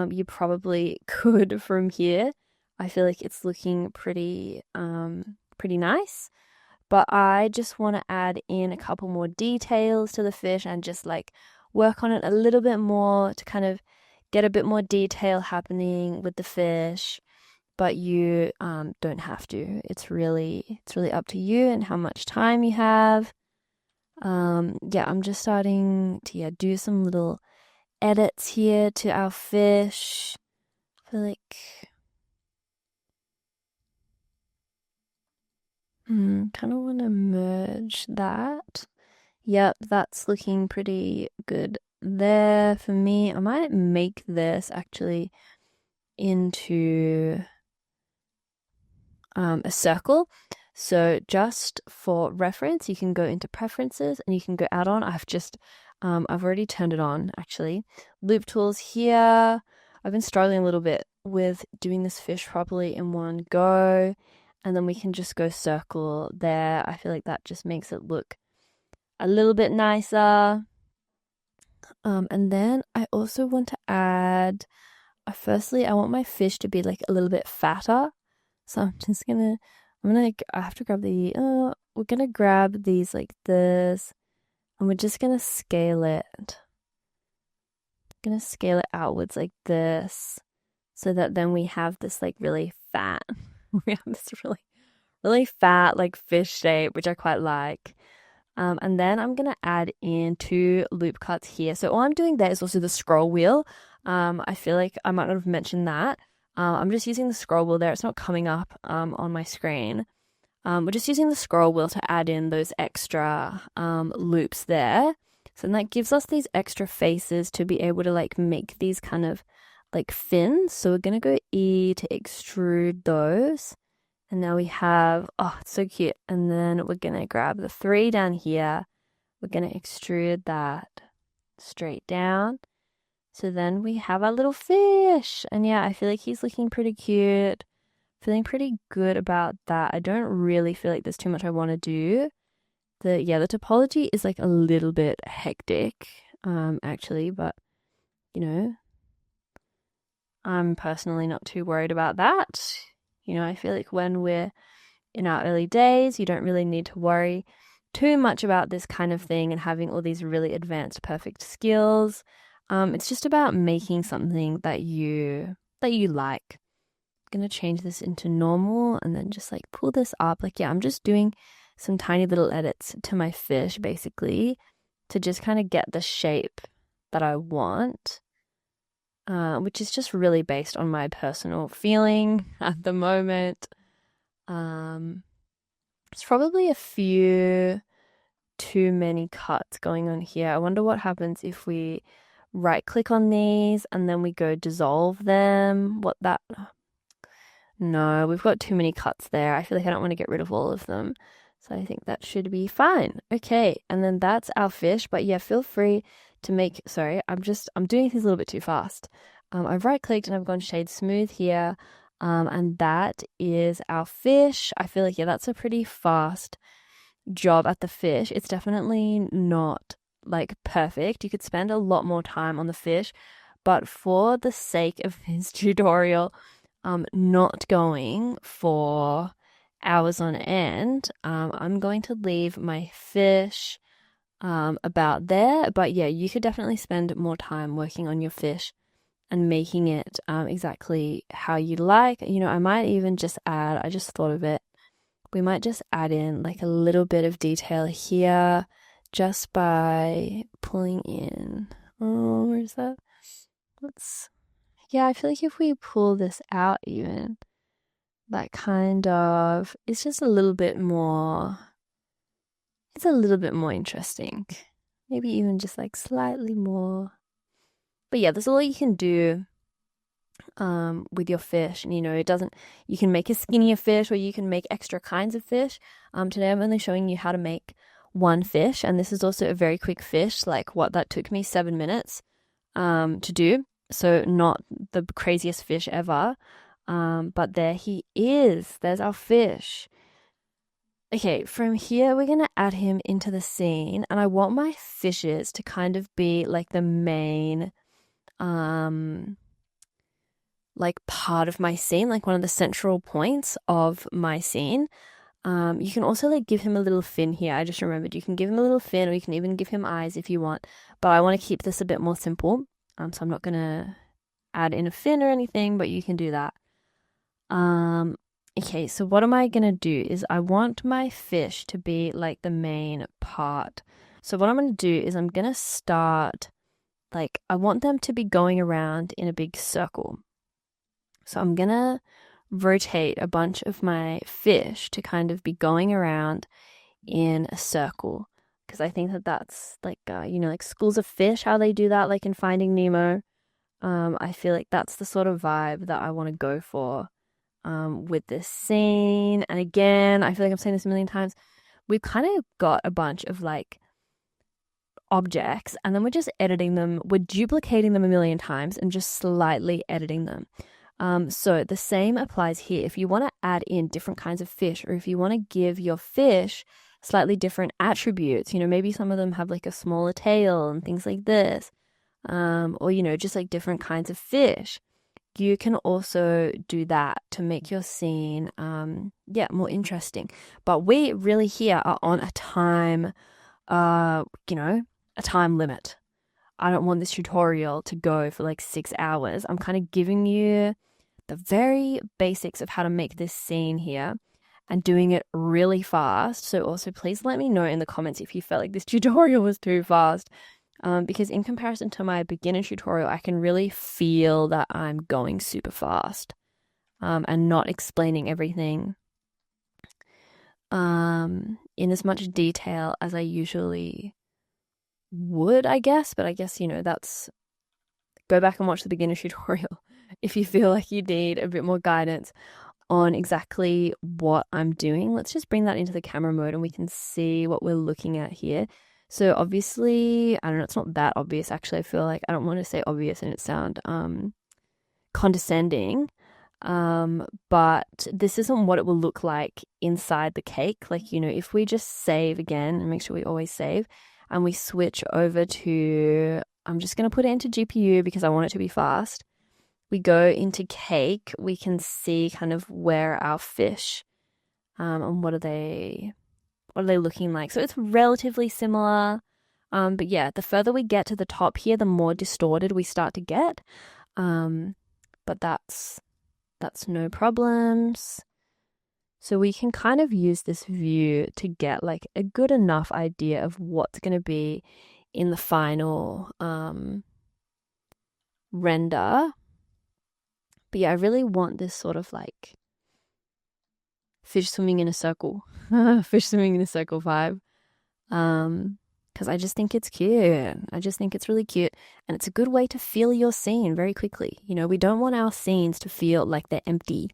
[SPEAKER 1] you probably could from here. I feel like it's looking pretty nice. But I just want to add in a couple more details to the fish and just like work on it a little bit more to kind of get a bit more detail happening with the fish. But you don't have to. It's really up to you and how much time you have. Yeah, I'm just starting to do some little edits here to our fish. I feel like kind of want to merge that. Yep, that's looking pretty good there for me. I might make this actually into a circle. So just for reference, you can go into preferences and you can go add on. I've already turned it on actually. Loop tools here. I've been struggling a little bit with doing this fish properly in one go. And then we can just go circle there. I feel like that just makes it look a little bit nicer. And then I also want to add, firstly, I want my fish to be like a little bit fatter. So I have to grab we're gonna grab these like this, and we're just gonna scale it. Gonna scale it outwards like this, so that then we have this like really fat, we have this really fat like fish shape, which I quite like. And then I'm gonna add in 2 loop cuts here. So all I'm doing there is also the scroll wheel. I feel like I might not have mentioned that. I'm just using the scroll wheel there. It's not coming up on my screen. We're just using the scroll wheel to add in those extra loops there. So then that gives us these extra faces to be able to like make these kind of like fins. So we're gonna go E to extrude those. And now we have, oh, it's so cute. And then we're going to grab the 3 down here. We're going to extrude that straight down. So then we have our little fish. And yeah, I feel like he's looking pretty cute. Feeling pretty good about that. I don't really feel like there's too much I want to do. The topology is like a little bit hectic, actually, but I'm personally not too worried about that. I feel like when we're in our early days, you don't really need to worry too much about this kind of thing and having all these really advanced perfect skills. It's just about making something that you like. I'm gonna change this into normal and then just like pull this up. Like, yeah, I'm just doing some tiny little edits to my fish basically to just kind of get the shape that I want, which is just really based on my personal feeling at the moment. It's probably a few too many cuts going on here. I wonder what happens if we right click on these and then we go dissolve them. No, we've got too many cuts there. I feel like I don't want to get rid of all of them. So I think that should be fine. Okay, and then that's our fish. But yeah, feel free to make, sorry, I'm doing things a little bit too fast. I've right clicked and I've gone shade smooth here. And that is our fish. I feel like, yeah, that's a pretty fast job at the fish. It's definitely not like perfect. You could spend a lot more time on the fish, but for the sake of this tutorial, not going for hours on end, I'm going to leave my fish about there. But yeah, you could definitely spend more time working on your fish and making it exactly how you like. I might even just add, I just thought of it, we might just add in like a little bit of detail here just by pulling in, oh, where's that? Yeah, I feel like if we pull this out even, that kind of, it's just a little bit more, it's a little bit more interesting. Maybe even just like slightly more. But yeah, there's a lot you can do with your fish. And you can make a skinnier fish or you can make extra kinds of fish. Today I'm only showing you how to make one fish, and this is also a very quick fish, like what that took me 7 minutes to do. So not the craziest fish ever. But there he is. There's our fish. Okay, from here we're going to add him into the scene, and I want my fishes to kind of be like the main like part of my scene, like one of the central points of my scene. You can also like give him a little fin here. I just remembered you can give him a little fin, or you can even give him eyes if you want, but I want to keep this a bit more simple. So I'm not going to add in a fin or anything, but you can do that. Okay, so what am I gonna do is I want my fish to be like the main part. So what I'm gonna do is I'm gonna start, like, I want them to be going around in a big circle. So I'm gonna rotate a bunch of my fish to kind of be going around in a circle, because I think that that's like, like schools of fish, how they do that, like in Finding Nemo. I feel like that's the sort of vibe that I want to go for with this scene. And again, I feel like I'm saying this a million times, we've kind of got a bunch of like objects and then we're just editing them. We're duplicating them a million times and just slightly editing them. So the same applies here. If you want to add in different kinds of fish, or if you want to give your fish slightly different attributes, maybe some of them have like a smaller tail and things like this, or just like different kinds of fish, you can also do that to make your scene more interesting. But we really here are on a time a time limit. I don't want this tutorial to go for like 6 hours. I'm kind of giving you the very basics of how to make this scene here and doing it really fast. So also please let me know in the comments if you felt like this tutorial was too fast. Because in comparison to my beginner tutorial, I can really feel that I'm going super fast and not explaining everything in as much detail as I usually would, I guess. But I guess, that's, go back and watch the beginner tutorial if you feel like you need a bit more guidance on exactly what I'm doing, let's just bring that into the camera mode and we can see what we're looking at here. So obviously, I don't know, it's not that obvious actually. I feel like I don't want to say obvious and it sound condescending. But this isn't what it will look like inside the cake. Like, if we just save again and make sure we always save and we switch over to, I'm just going to put it into GPU because I want it to be fast. We go into cake, we can see kind of where our fish, and what are they looking like. So it's relatively similar. But yeah, the further we get to the top here, the more distorted we start to get. But that's no problems. So we can kind of use this view to get like a good enough idea of what's going to be in the final render. But yeah, I really want this sort of like fish swimming in a circle, fish swimming in a circle vibe. Because I just think it's cute. I just think it's really cute. And it's a good way to feel your scene very quickly. We don't want our scenes to feel like they're empty.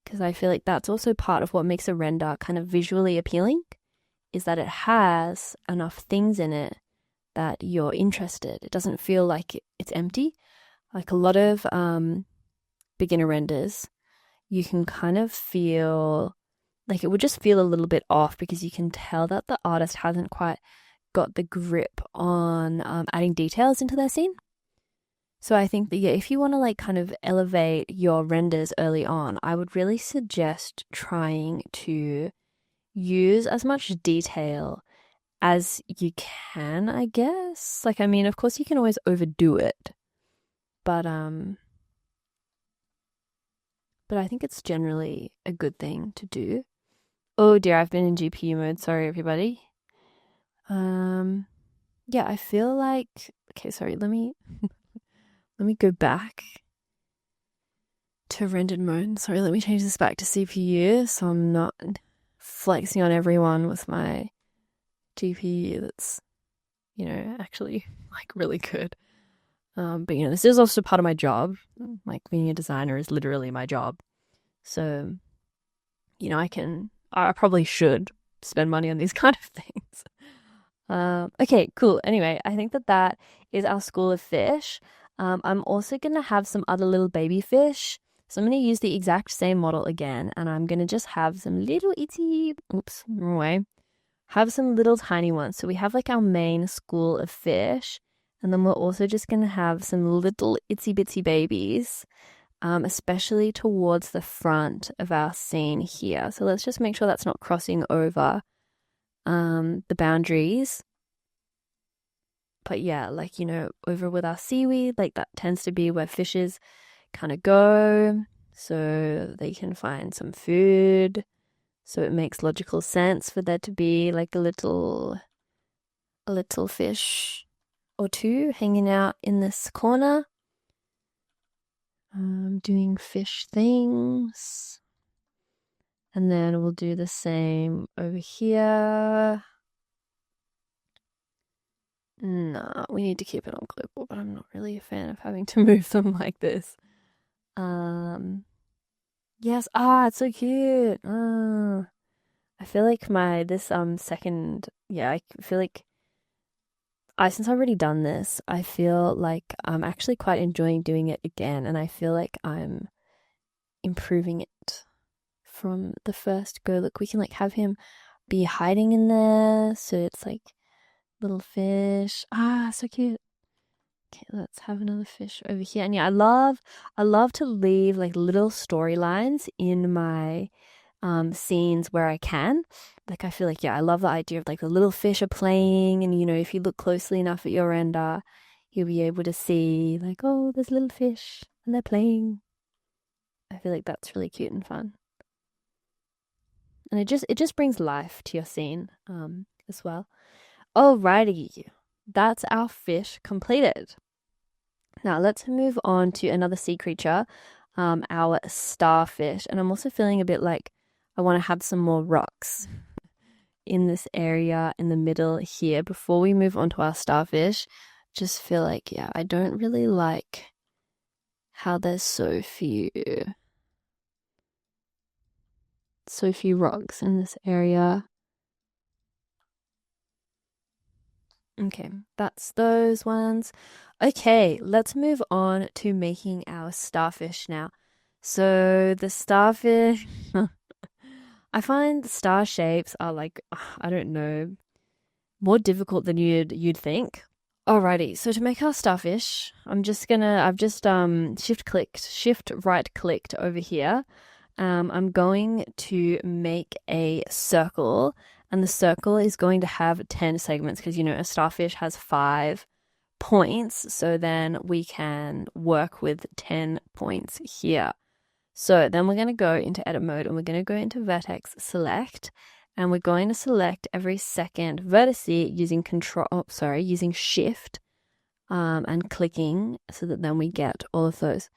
[SPEAKER 1] Because I feel like that's also part of what makes a render kind of visually appealing, is that it has enough things in it that you're interested. It doesn't feel like it's empty. Like a lot of beginner renders, you can kind of feel like it would just feel a little bit off because you can tell that the artist hasn't quite got the grip on adding details into their scene. So I think that, yeah, if you want to like kind of elevate your renders early on, I would really suggest trying to use as much detail as you can, I guess. Like, I mean, of course you can always overdo it, but I think it's generally a good thing to do. Oh dear, I've been in GPU mode. Sorry, everybody. Yeah, I feel like, okay, sorry, let me go back to rendered mode. Sorry, let me change this back to CPU so I'm not flexing on everyone with my GPU that's, actually like really good. But this is also part of my job. Like being a designer is literally my job. So, I probably should spend money on these kind of things. Okay, cool. Anyway, I think that is our school of fish. I'm also going to have some other little baby fish. So I'm going to use the exact same model again, and I'm going to just have some little wrong way. Have some little tiny ones. So we have like our main school of fish, and then we're also just going to have some little itsy bitsy babies, especially towards the front of our scene here. So let's just make sure that's not crossing over the boundaries. But yeah, like, over with our seaweed, like that tends to be where fishes kind of go so they can find some food. So it makes logical sense for there to be like a little fish or two hanging out in this corner, doing fish things. And then we'll do the same over here. Nah, we need to keep it on clipboard, but I'm not really a fan of having to move them like this. Yes, it's so cute. I feel like second, yeah, I feel like since I've already done this, I feel like I'm actually quite enjoying doing it again, and I feel like I'm improving it from the first go. Look, we can like have him be hiding in there, so it's like little fish. So cute. Okay, let's have another fish over here. And yeah, I love to leave like little storylines in my scenes where I can. Like I feel like, yeah, I love the idea of like the little fish are playing, and if you look closely enough at your render, you'll be able to see like, oh, there's little fish and they're playing. I feel like that's really cute and fun. And it just brings life to your scene as well. Alrighty, that's our fish completed. Now let's move on to another sea creature, our starfish. And I'm also feeling a bit like I want to have some more rocks in this area in the middle here before we move on to our starfish. Just feel like, yeah, I don't really like how there's so few so few rocks in this area. Okay, that's those ones. Okay, let's move on to making our starfish now. So the starfish, I find the star shapes are like, I don't know, more difficult than you'd think. Alrighty, so to make our starfish, I've just shift right clicked over here. I'm going to make a circle, and the circle is going to have 10 segments because, a starfish has 5 points. So then we can work with 10 points here. So then we're going to go into edit mode and we're going to go into vertex select, and we're going to select every second vertex using using shift and clicking so that then we get all of those.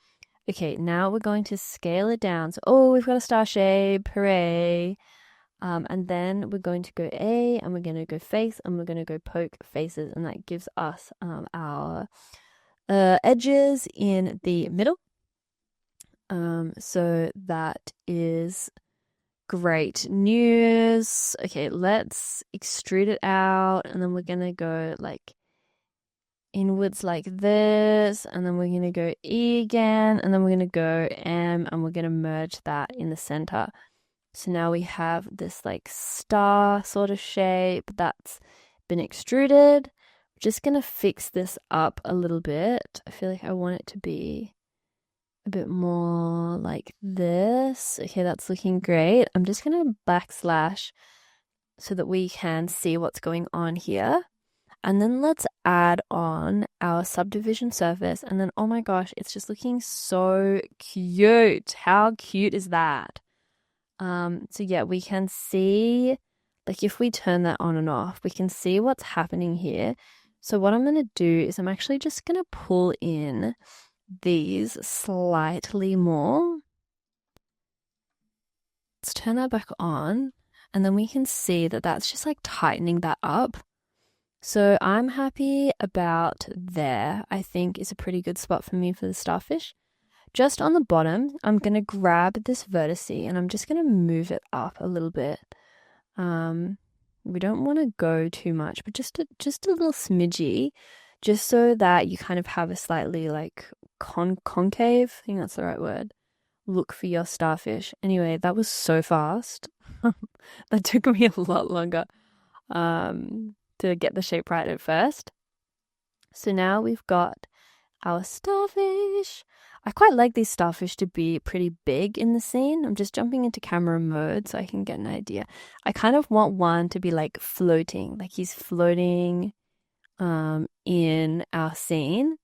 [SPEAKER 1] Okay, now we're going to scale it down. So, we've got a star shape, hooray. And then we're going to go A, and we're going to go face, and we're going to go poke faces, and that gives us our edges in the middle. So that is great news. Okay, let's extrude it out, and then we're going to go like inwards like this, and then we're going to go E again, and then we're going to go M, and we're going to merge that in the center. So now we have this like star sort of shape that's been extruded. I'm just going to fix this up a little bit. I feel like I want it to be a bit more like this. Okay, that's looking great. I'm just going to backslash so that we can see what's going on here. And then let's add on our subdivision surface. And then, oh my gosh, it's just looking so cute. How cute is that? So yeah, we can see, like if we turn that on and off, we can see what's happening here. So what I'm going to do is I'm actually just going to pull in these slightly more. Let's turn that back on, and then we can see that that's just like tightening that up. So I'm happy about there. I think is a pretty good spot for me for the starfish. Just on the bottom, I'm going to grab this vertex and I'm just going to move it up a little bit. We don't want to go too much, but just a little smidgy, just so that you kind of have a slightly like concave, I think that's the right word, look for your starfish. Anyway, that was so fast. That took me a lot longer to get the shape right at first. So now we've got our starfish. I quite like these starfish to be pretty big in the scene. I'm just jumping into camera mode so I can get an idea. I kind of want one to be like floating, like he's floating in our scene.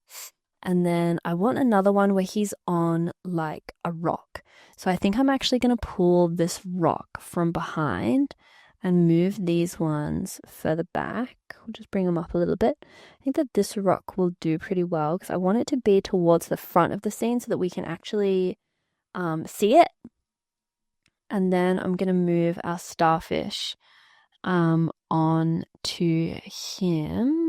[SPEAKER 1] And then I want another one where he's on like a rock. So I think I'm actually going to pull this rock from behind and move these ones further back. We'll just bring them up a little bit. I think that this rock will do pretty well because I want it to be towards the front of the scene so that we can actually see it. And then I'm going to move our starfish on to him.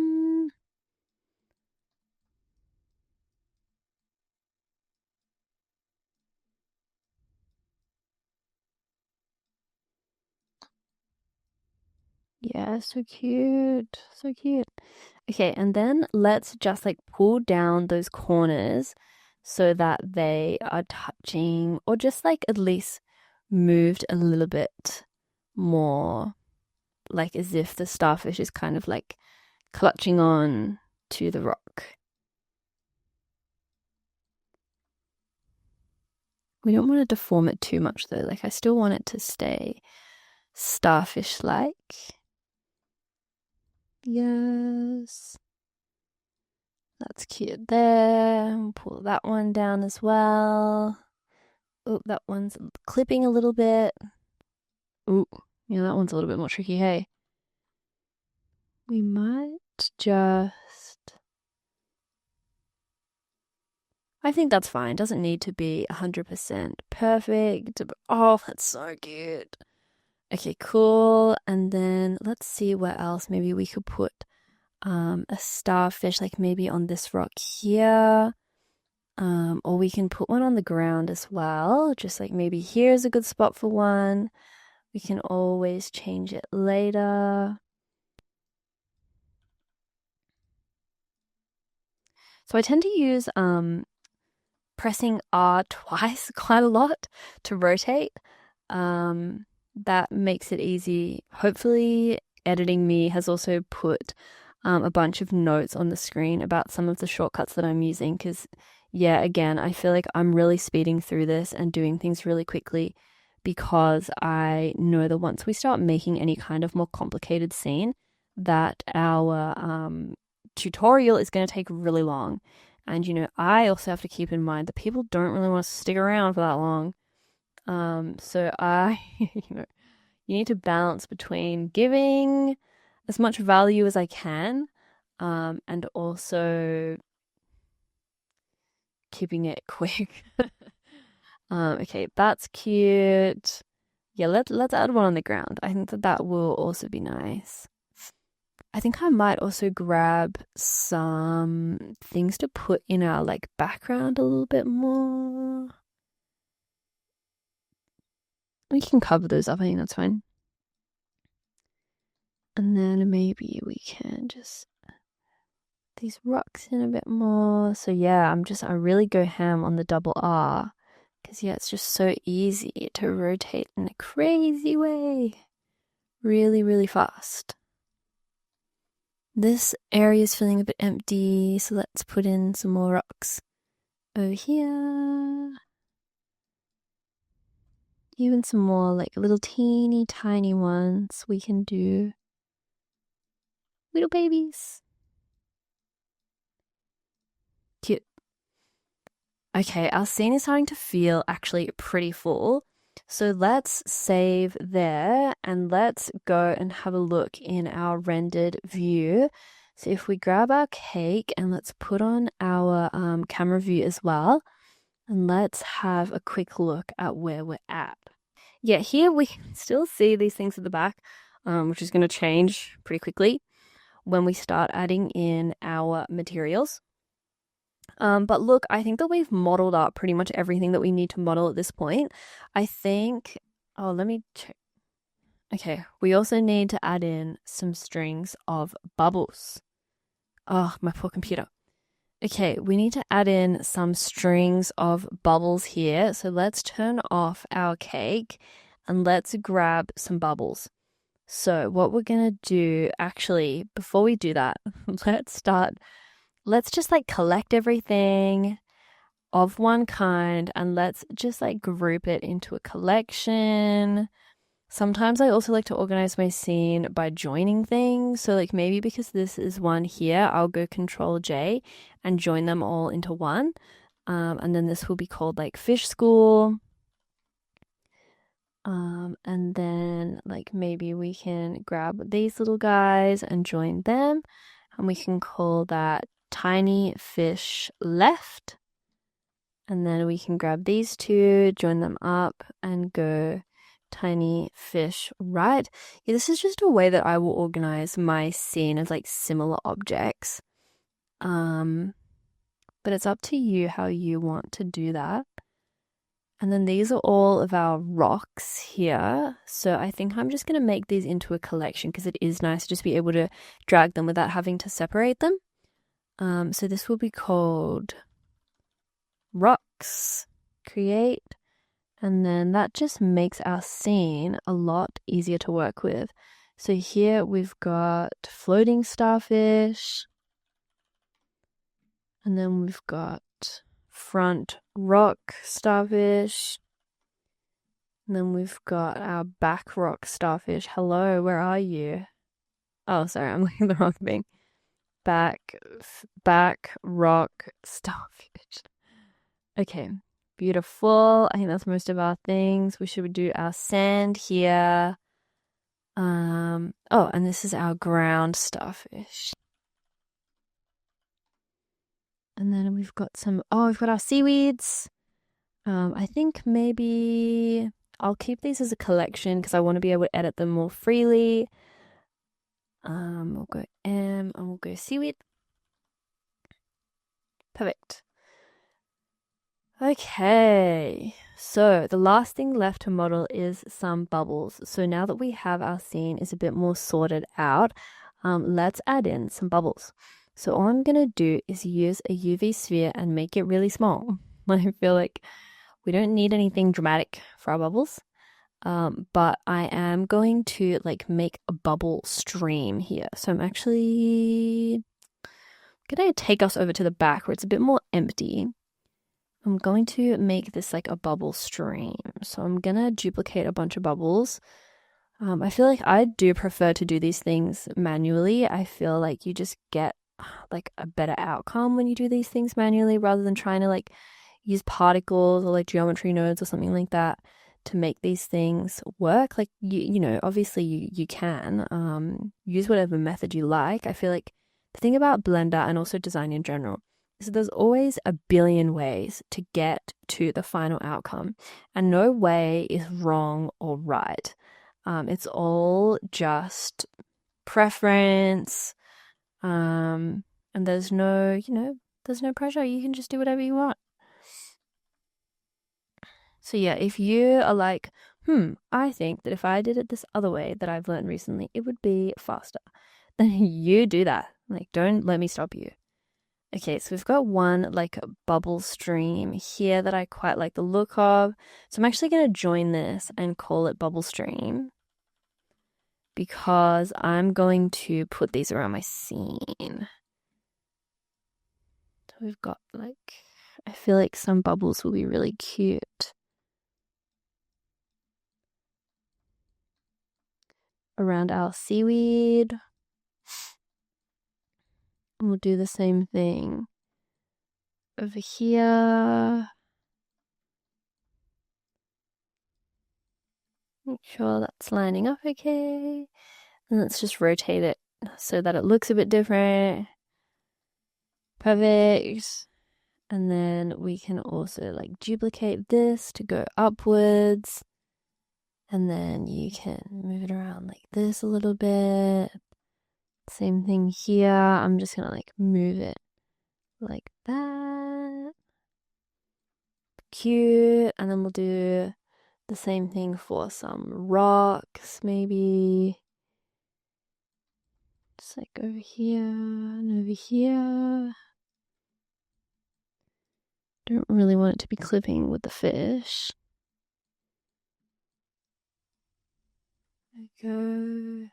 [SPEAKER 1] Yeah, so cute. So cute. Okay, and then let's just like pull down those corners so that they are touching, or just like at least moved a little bit more, like as if the starfish is kind of like clutching on to the rock. We don't want to deform it too much though. Like I still want it to stay starfish-like. Yes. That's cute there. Pull that one down as well. Oh, that one's clipping a little bit. Ooh, yeah, that one's a little bit more tricky, hey? We might just... I think that's fine. Doesn't need to be 100% perfect. Oh, that's so cute. Okay, cool. And then let's see where else maybe we could put a starfish, like maybe on this rock here. Or we can put one on the ground as well. Just like maybe here's a good spot for one. We can always change it later. So I tend to use pressing R twice quite a lot to rotate. That makes it easy. Hopefully, editing me has also put a bunch of notes on the screen about some of the shortcuts that I'm using because, yeah, again, I feel like I'm really speeding through this and doing things really quickly because I know that once we start making any kind of more complicated scene, that our tutorial is going to take really long. And, I also have to keep in mind that people don't really want to stick around for that long. So you need to balance between giving as much value as I can, and also keeping it quick. Okay, that's cute. Yeah, let's add one on the ground. I think that will also be nice. I think I might also grab some things to put in our like background a little bit more. We can cover those up. I think that's fine. And then maybe we can just these rocks in a bit more. So yeah, I really go ham on the double R because yeah, it's just so easy to rotate in a crazy way. Really, really fast. This area is feeling a bit empty, so let's put in some more rocks over here. Even some more like little teeny tiny ones we can do. Little babies. Cute. Okay, our scene is starting to feel actually pretty full. So let's save there and let's go and have a look in our rendered view. So if we grab our cake and let's put on our camera view as well, and let's have a quick look at where we're at. Yeah, here we can still see these things at the back, which is going to change pretty quickly when we start adding in our materials. But look, I think that we've modeled up pretty much everything that we need to model at this point. I think, let me check. Okay, we also need to add in some strings of bubbles. Oh, my poor computer. Okay, we need to add in some strings of bubbles here. So let's turn off our cake and let's grab some bubbles. So what we're going to do, actually, before we do that, let's just like collect everything of one kind and let's just like group it into a collection. Sometimes I also like to organize my scene by joining things. So like maybe because this is one here, I'll go Control J and join them all into one. And then this will be called like Fish School. And then like maybe we can grab these little guys and join them. And we can call that Tiny Fish Left. And then we can grab these two, join them up, and go Tiny Fish Right. Yeah, this is just a way that I will organize my scene as like similar objects. But it's up to you how you want to do that. And then these are all of our rocks here. So I think I'm just going to make these into a collection because it is nice to just be able to drag them without having to separate them. So this will be called Rocks. Create. And then that just makes our scene a lot easier to work with. So here we've got floating starfish. And then we've got front rock starfish. And then we've got our back rock starfish. Hello, where are you? Oh, sorry, I'm looking at the wrong thing. Back rock starfish. Okay, beautiful. I think that's most of our things. We should do our sand here. Oh, and this is our ground starfish. And then we've got we've got our seaweeds. I think maybe I'll keep these as a collection because I want to be able to edit them more freely. We'll go M and we'll go seaweed. Perfect. Okay, So the last thing left to model is some bubbles. So now that we have our scene is a bit more sorted out, let's add in some bubbles. So all I'm going to do is use a UV sphere and make it really small. I feel like we don't need anything dramatic for our bubbles. But I am going to like make a bubble stream here. So I'm actually going to take us over to the back where it's a bit more empty. I'm going to make this like a bubble stream. So I'm going to duplicate a bunch of bubbles. I feel like I do prefer to do these things manually. I feel like you just get like a better outcome when you do these things manually rather than trying to like use particles or like geometry nodes or something like that to make these things work. Like you know, obviously you can use whatever method you like. I feel like the thing about Blender and also design in general is that there's always a billion ways to get to the final outcome, and no way is wrong or right. It's all just preference, and there's no, there's no pressure. You can just do whatever you want. So yeah, if you are like, I think that if I did it this other way that I've learned recently, it would be faster, then you do that. Like, don't let me stop you. Okay, so we've got one like bubble stream here that I quite like the look of. So I'm actually going to join this and call it bubble stream because I'm going to put these around my scene. So we've got like, I feel like some bubbles will be really cute around our seaweed. And we'll do the same thing over here. Make sure that's lining up okay. And let's just rotate it so that it looks a bit different. Perfect. And then we can also like duplicate this to go upwards. And then you can move it around like this a little bit. Same thing here. I'm just gonna like move it like that. Cute. And then we'll do the same thing for some rocks, maybe. Just like over here and over here. Don't really want it to be clipping with the fish. There we go.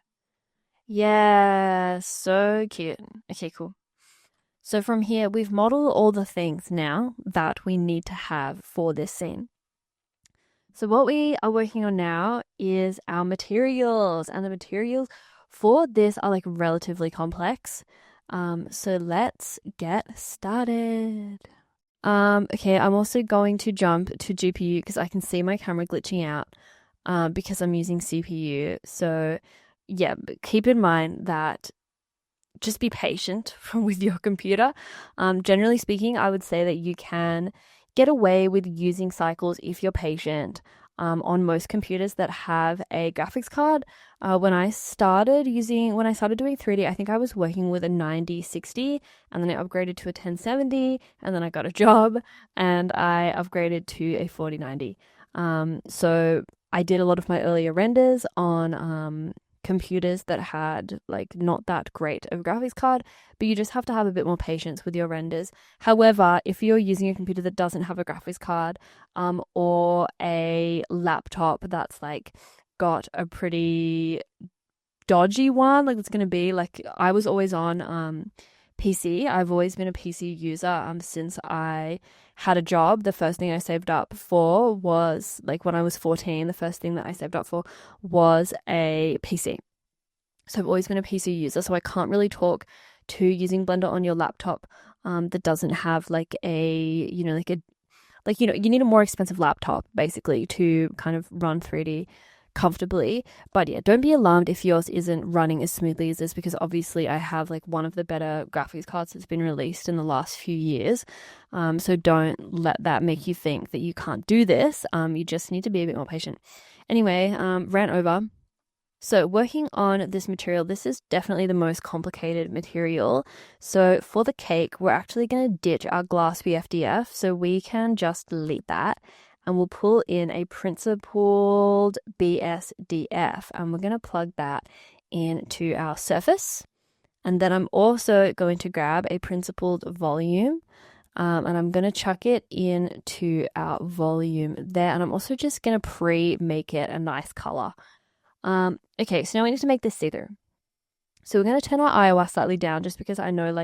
[SPEAKER 1] Yeah, so cute. Okay, cool. So from here, we've modeled all the things now that we need to have for this scene. So what we are working on now is our materials, and the materials for this are like relatively complex. So let's get started. Okay, I'm also going to jump to GPU because I can see my camera glitching out because I'm using CPU. So yeah, but keep in mind that just be patient with your computer. Generally speaking, I would say that you can get away with using cycles if you're patient on most computers that have a graphics card. When I started doing 3D, I think I was working with a 9060 and then I upgraded to a 1070 and then I got a job and I upgraded to a 4090. So I did a lot of my earlier renders on computers that had like not that great of a graphics card, but you just have to have a bit more patience with your renders. However, if you're using a computer that doesn't have a graphics card or a laptop that's like got a pretty dodgy one, like it's going to be like, I was always on PC. I've always been a PC user since I had a job. The first thing I saved up for was like when I was 14, the first thing that I saved up for was a PC. So I've always been a PC user, so I can't really talk to using Blender on your laptop that doesn't have like you need a more expensive laptop basically to kind of run 3D comfortably. But yeah, don't be alarmed if yours isn't running as smoothly as this, because obviously I have like one of the better graphics cards that's been released in the last few years. So don't let that make you think that you can't do this. You just need to be a bit more patient. Anyway, rant over. So working on this material, this is definitely the most complicated material. So for the cake, we're actually going to ditch our glass BFDF, so we can just delete that. and we'll pull in a principled BSDF, and we're going to plug that into our surface. And then I'm also going to grab a principled volume, and I'm going to chuck it into our volume there. And I'm also just going to pre-make it a nice color. Okay, so now we need to make this see-through. So we're going to turn our IOS slightly down just because I know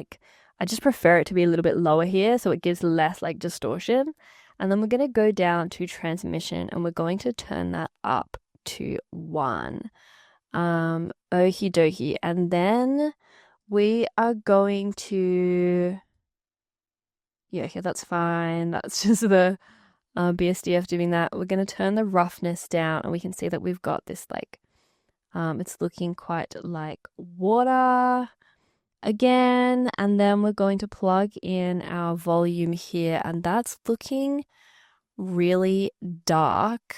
[SPEAKER 1] I just prefer it to be a little bit lower here so it gives less distortion. And then we're going to go down to transmission and we're going to turn that up to 1. Okie dokie. And then we are going to, yeah, that's fine. That's just the BSDF doing that. We're going to turn the roughness down and we can see that we've got this it's looking quite like water again. And then we're going to plug in our volume here and that's looking really dark.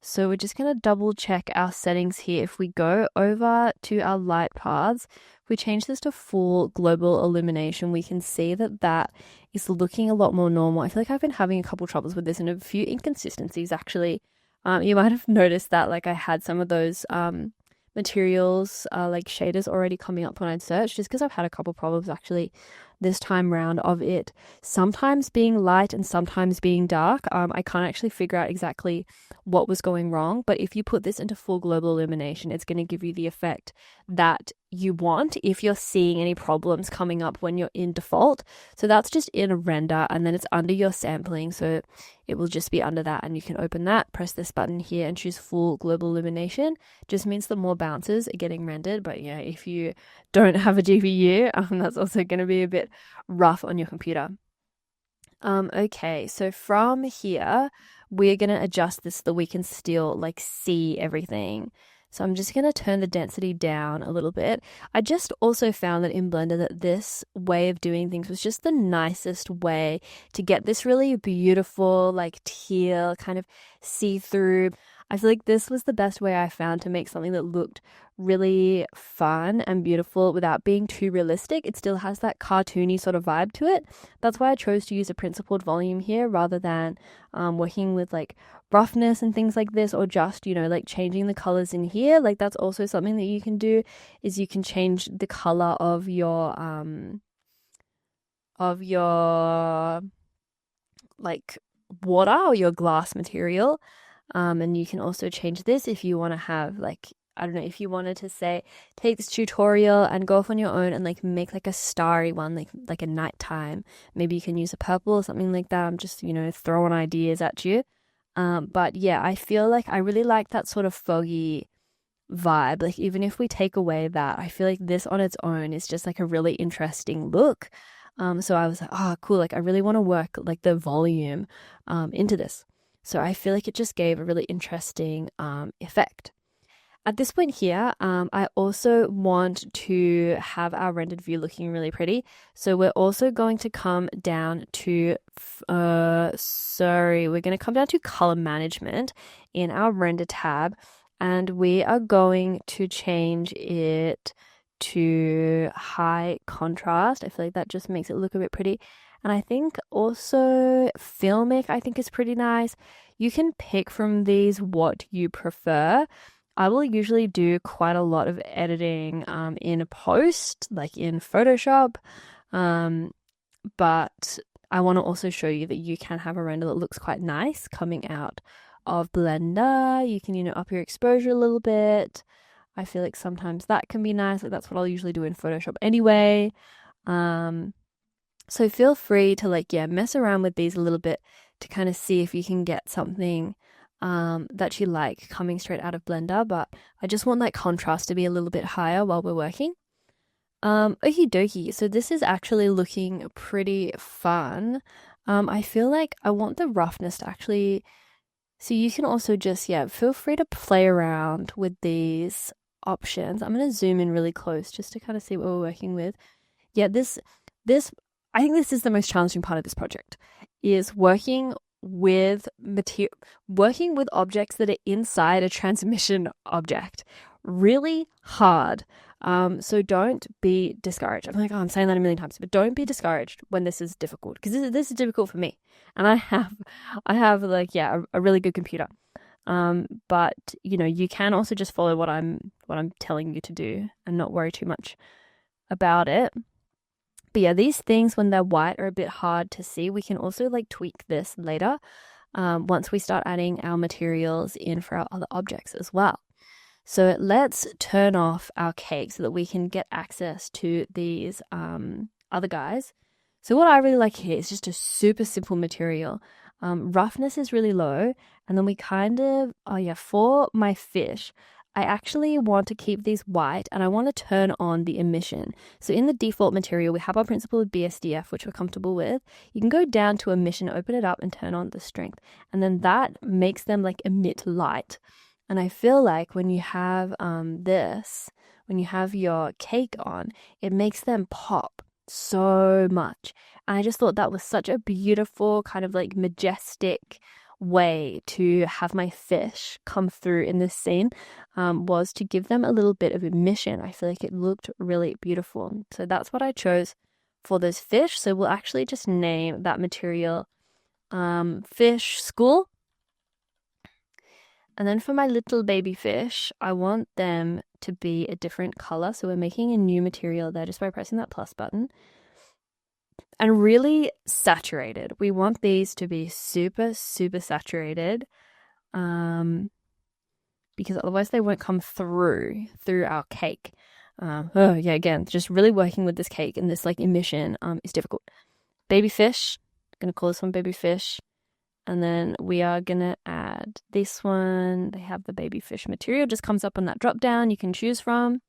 [SPEAKER 1] So we're just going to double check our settings here. If we go over to our light paths, if we change this to full global illumination, we can see that that is looking a lot more normal. I feel like I've been having a couple troubles with this and a few inconsistencies actually. You might have noticed that I had some of those materials like shaders already coming up when I'd searched, just because I've had a couple problems actually this time round of it sometimes being light and sometimes being dark. I can't actually figure out exactly what was going wrong, but if you put this into full global illumination, it's going to give you the effect that you want if you're seeing any problems coming up when you're in default. So that's just in a render and then it's under your sampling, so it will just be under that, and you can open that, press this button here and choose full global illumination. Just means that more bounces are getting rendered, but yeah, if you don't have a GPU, that's also going to be a bit rough on your computer. Okay, so from here we're going to adjust this so that we can still see everything. So I'm just going to turn the density down a little bit. I just also found that in Blender that this way of doing things was just the nicest way to get this really beautiful teal kind of see-through. I feel like this was the best way I found to make something that looked really fun and beautiful without being too realistic. It still has that cartoony sort of vibe to it. That's why I chose to use a principled volume here rather than working with roughness and things like this, or just changing the colors in here. That's also something that you can do, is you can change the color of your water or your glass material. And you can also change this if you want to have I don't know, if you wanted to say, take this tutorial and go off on your own and make a starry one, like a nighttime. Maybe you can use a purple or something like that. I'm just, throwing ideas at you. But yeah, I feel like I really like that sort of foggy vibe. Even if we take away that, I feel like this on its own is just a really interesting look. So I was like, oh, cool. I really want to work the volume into this. So I feel like it just gave a really interesting effect. At this point here, I also want to have our rendered view looking really pretty. So we're also going to come down to, we're going to come down to color management in our render tab, and we are going to change it to high contrast. I feel like that just makes it look a bit pretty. And I think also filmic, I think is pretty nice. You can pick from these what you prefer. I will usually do quite a lot of editing in post, in Photoshop, but I want to also show you that you can have a render that looks quite nice coming out of Blender. You can, up your exposure a little bit. I feel like sometimes that can be nice. That's what I'll usually do in Photoshop anyway. So feel free to mess around with these a little bit to kind of see if you can get something that you like coming straight out of Blender, but I just want that contrast to be a little bit higher while we're working. Okie dokie, so this is actually looking pretty fun. I feel like I want the roughness to actually, so you can also just, feel free to play around with these options. I'm going to zoom in really close just to kind of see what we're working with. Yeah, this, I think this is the most challenging part of this project, is working with objects that are inside a transmission object. Really hard. So don't be discouraged. I'm like, oh, I'm saying that a million times, but don't be discouraged when this is difficult, because this is difficult for me, and I have like, yeah, a really good computer. But you can also just follow what I'm telling you to do and not worry too much about it. But yeah, these things when they're white are a bit hard to see. We can also like tweak this later, once we start adding our materials in for our other objects as well. So let's turn off our cake so that we can get access to these other guys. So what I really like here is just a super simple material. Roughness is really low, and then we kind of, oh yeah, for my fish, I actually want to keep these white and I want to turn on the emission. So in the default material, we have our principle of BSDF, which we're comfortable with. You can go down to emission, open it up and turn on the strength. And then that makes them like emit light. And I feel like when you have when you have your cake on, it makes them pop so much. And I just thought that was such a beautiful kind of like majestic way to have my fish come through in this scene, was to give them a little bit of emission. I feel like it looked really beautiful. So that's what I chose for those fish. So we'll actually just name that material Fish School. And then for my little baby fish, I want them to be a different color. So we're making a new material there just by pressing that plus button. And really saturated. We want these to be super, super saturated, because otherwise they won't come through our cake. Oh yeah, again, just really working with this cake and this like emission is difficult. Baby fish, gonna call this one baby fish. And then we are gonna add this one. They have the baby fish material, just comes up on that drop down you can choose from.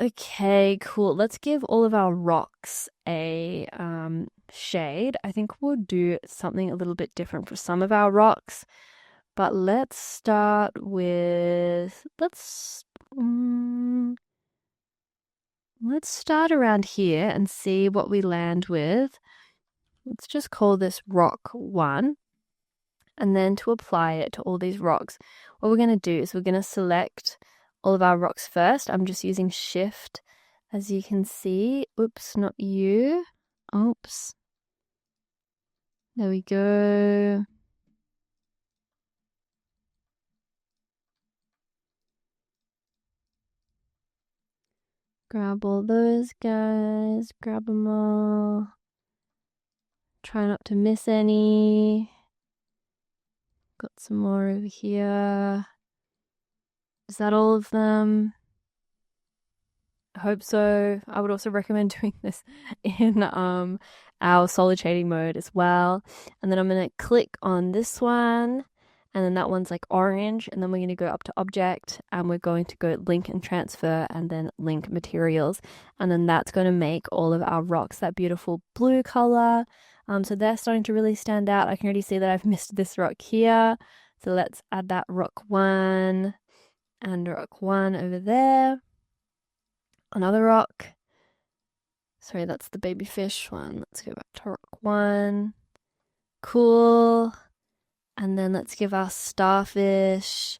[SPEAKER 1] Okay, cool. Let's give all of our rocks a shade. I think we'll do something a little bit different for some of our rocks. But let's start with let's start around here and see what we land with. Let's just call this rock 1. And then to apply it to all these rocks, what we're going to do is we're going to select all of our rocks first. I'm just using shift, as you can see. Oops, not you. Oops. There we go. Grab all those guys. Grab them all. Try not to miss any. Got some more over here. Is that all of them? I hope so. I would also recommend doing this in our solid shading mode as well. And then I'm going to click on this one, and then that one's like orange, and then we're going to go up to object, and we're going to go link and transfer, and then link materials, and then that's going to make all of our rocks that beautiful blue color. So they're starting to really stand out. I can already see that I've missed this rock here, so let's add that rock 1 and rock 1 over there. Another rock. Sorry, that's the baby fish one. Let's go back to rock 1. Cool. And then let's give our starfish.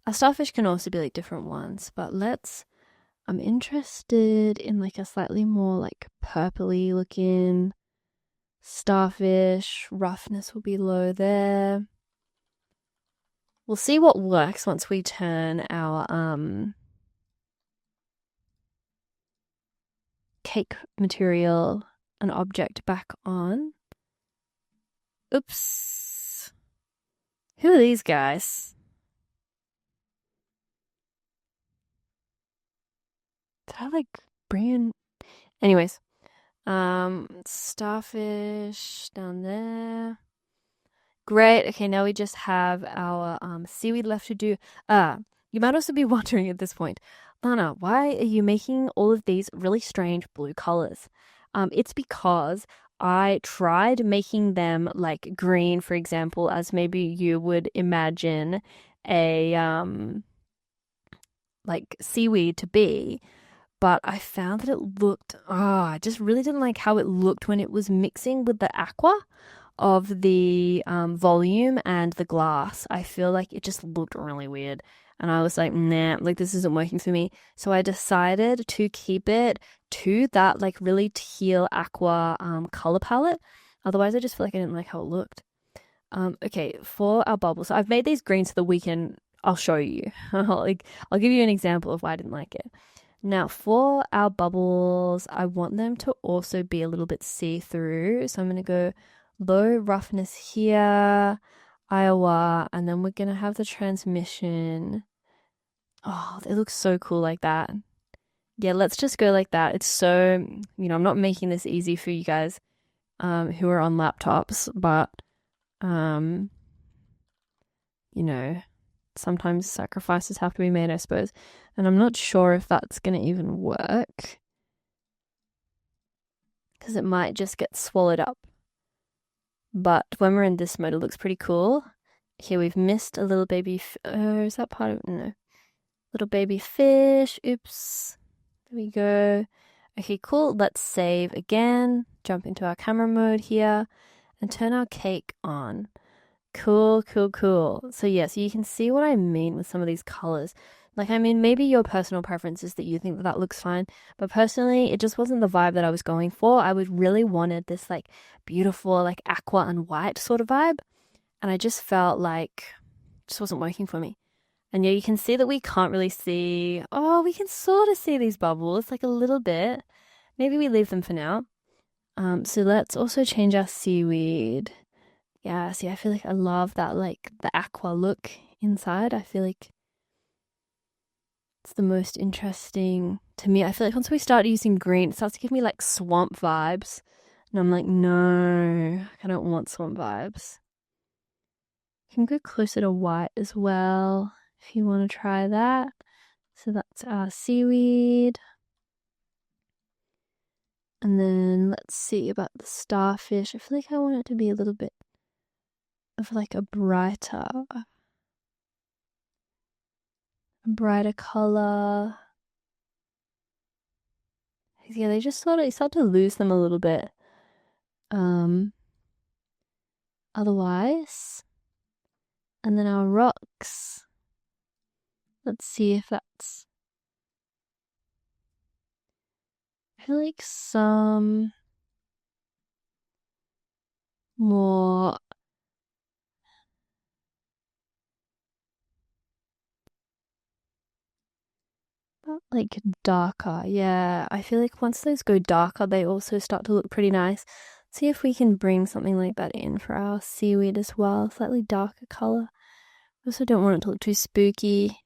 [SPEAKER 1] Our starfish can also be like different ones, but I'm interested in like a slightly more like purpley looking starfish. Roughness will be low there. We'll see what works once we turn our cake material and object back on. Oops. Who are these guys? Did I like bring in? Anyways, starfish down there. Great. Okay, now we just have our seaweed left to do. You might also be wondering at this point, Lana, why are you making all of these really strange blue colors? It's because I tried making them like green, for example, as maybe you would imagine a like seaweed to be. But I found that it looked, I just really didn't like how it looked when it was mixing with the aqua of the volume and the glass. I feel like it just looked really weird. And I was like, nah, like this isn't working for me. So I decided to keep it to that like really teal aqua color palette. Otherwise, I just feel like I didn't like how it looked. Okay, for our bubbles, so I've made these green so that we can. I'll show you. Like, I'll give you an example of why I didn't like it. Now, for our bubbles, I want them to also be a little bit see-through. So I'm gonna go low roughness here, Iowa, and then we're gonna have the transmission. Oh, it looks so cool like that. Yeah, let's just go like that. It's so, I'm not making this easy for you guys who are on laptops, but um, you know, sometimes sacrifices have to be made, I suppose. And I'm not sure if that's going to even work because it might just get swallowed up. But when we're in this mode, it looks pretty cool. Here we've missed a little baby. Is that part of it? No. Little baby fish. Oops. There we go. Okay, cool. Let's save again. Jump into our camera mode here and turn our cake on. Cool, cool, cool. So yeah, so you can see what I mean with some of these colors. Like, I mean, maybe your personal preference is that you think that that looks fine, but personally, it just wasn't the vibe that I was going for. I would really wanted this like beautiful, like aqua and white sort of vibe, and I just felt like it just wasn't working for me. And yeah, you can see that we can't really see. Oh, we can sort of see these bubbles, like a little bit. Maybe we leave them for now. So let's also change our seaweed. Yeah, see, I feel like I love that, like the aqua look inside. I feel like it's the most interesting to me. I feel like once we start using green, it starts to give me like swamp vibes. And I'm like, no, I don't want swamp vibes. You can go closer to white as well if you want to try that. So that's our seaweed. And then let's see about the starfish. I feel like I want it to be a little bit of like a brighter color. Yeah, they just sort of start to lose them a little bit. Otherwise, and then our rocks. Let's see if that's. I feel like some more like darker. Yeah, I feel like once those go darker, they also start to look pretty nice. See if we can bring something like that in for our seaweed as well. Slightly darker color. Also don't want it to look too spooky.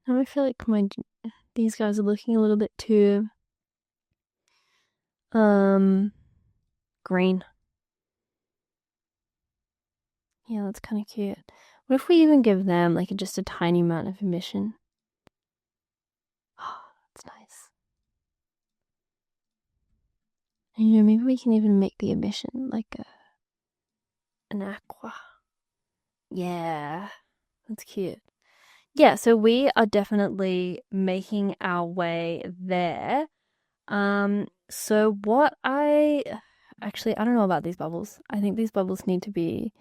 [SPEAKER 1] Now I feel like these guys are looking a little bit too green. Yeah, that's kind of cute. What if we even give them like just a tiny amount of emission? Oh, that's nice. And maybe we can even make the emission like an aqua. Yeah, that's cute. Yeah, so we are definitely making our way there. So what I actually I don't know about these bubbles. I think these bubbles need to be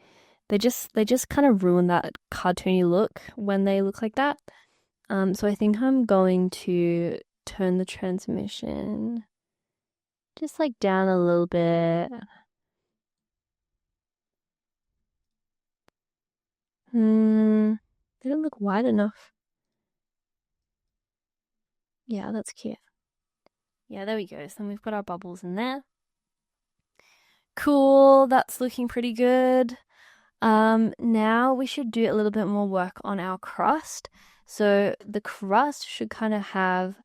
[SPEAKER 1] they just kind of ruin that cartoony look when they look like that. So I think I'm going to turn the transmission just like down a little bit. They don't look wide enough. Yeah, that's cute. Yeah, there we go. So then we've got our bubbles in there. Cool, that's looking pretty good. Now we should do a little bit more work on our crust. So the crust should kind of have,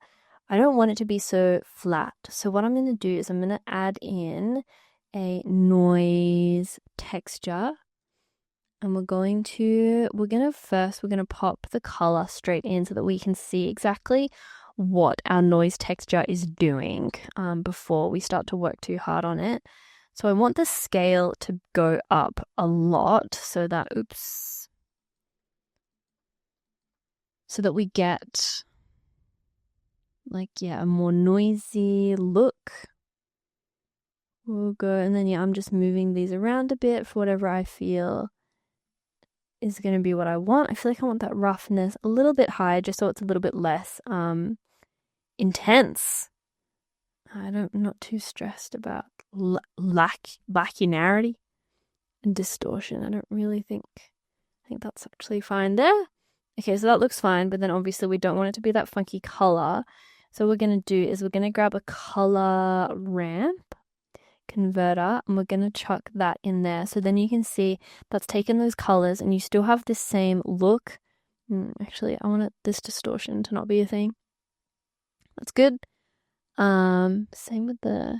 [SPEAKER 1] I don't want it to be so flat. So what I'm going to do is I'm going to add in a noise texture. And we're going to pop the color straight in so that we can see exactly what our noise texture is doing before we start to work too hard on it. So I want the scale to go up a lot so that, oops. so that we get like, yeah, a more noisy look. We'll go, and then yeah, I'm just moving these around a bit for whatever I feel is going to be what I want. I feel like I want that roughness a little bit higher just so it's a little bit less intense. I'm not too stressed about lacunarity and distortion. I don't really think, I think that's actually fine there. Okay, so that looks fine, but then obviously we don't want it to be that funky color. So what we're going to do is we're going to grab a color ramp converter and we're going to chuck that in there. So then you can see that's taken those colors and you still have this same look. Actually, I want this distortion to not be a thing. That's good. Same with the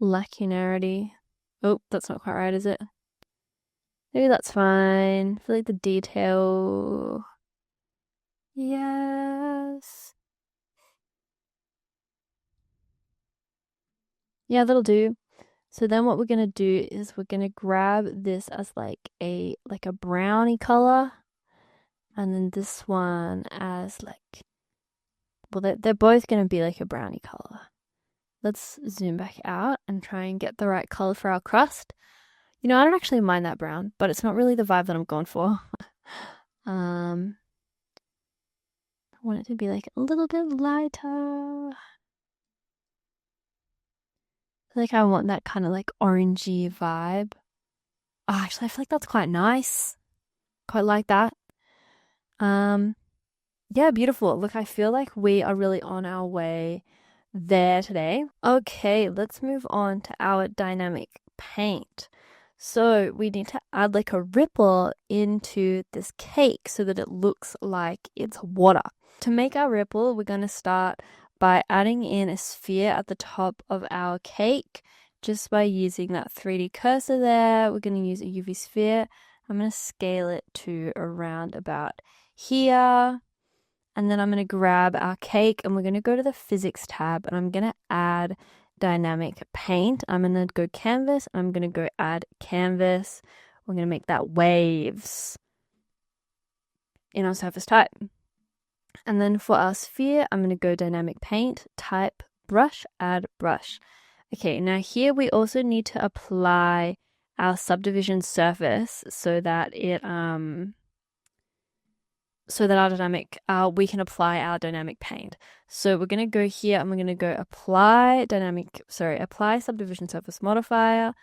[SPEAKER 1] lacunarity. Oh, that's not quite right, is it? Maybe that's fine. I feel like the detail. Yes. Yeah, that'll do. So then what we're gonna do is we're gonna grab this as like a brownie color, and then this one as like, well, they're both gonna be like a brownie color. Let's zoom back out and try and get the right color for our crust. You know, I don't actually mind that brown, but it's not really the vibe that I'm going for. I want it to be like a little bit lighter. Like I want that kind of like orangey vibe. Oh, actually, I feel like that's quite nice. Quite like that. Yeah, beautiful. Look, I feel like we are really on our way there today. Okay, let's move on to our dynamic paint. So we need to add like a ripple into this cake so that it looks like it's water. To make our ripple, we're going to start by adding in a sphere at the top of our cake just by using that 3D cursor there. We're going to use a UV sphere. I'm going to scale it to around about here. And then I'm going to grab our cake and we're going to go to the physics tab and I'm going to add dynamic paint. I'm going to go canvas. I'm going to go add canvas. We're going to make that waves in our surface type. And then for our sphere, I'm going to go dynamic paint, type brush, add brush. Okay, now here we also need to apply our subdivision surface so that it we can apply our dynamic paint. So we're going to go here and we're going to go apply subdivision surface modifier.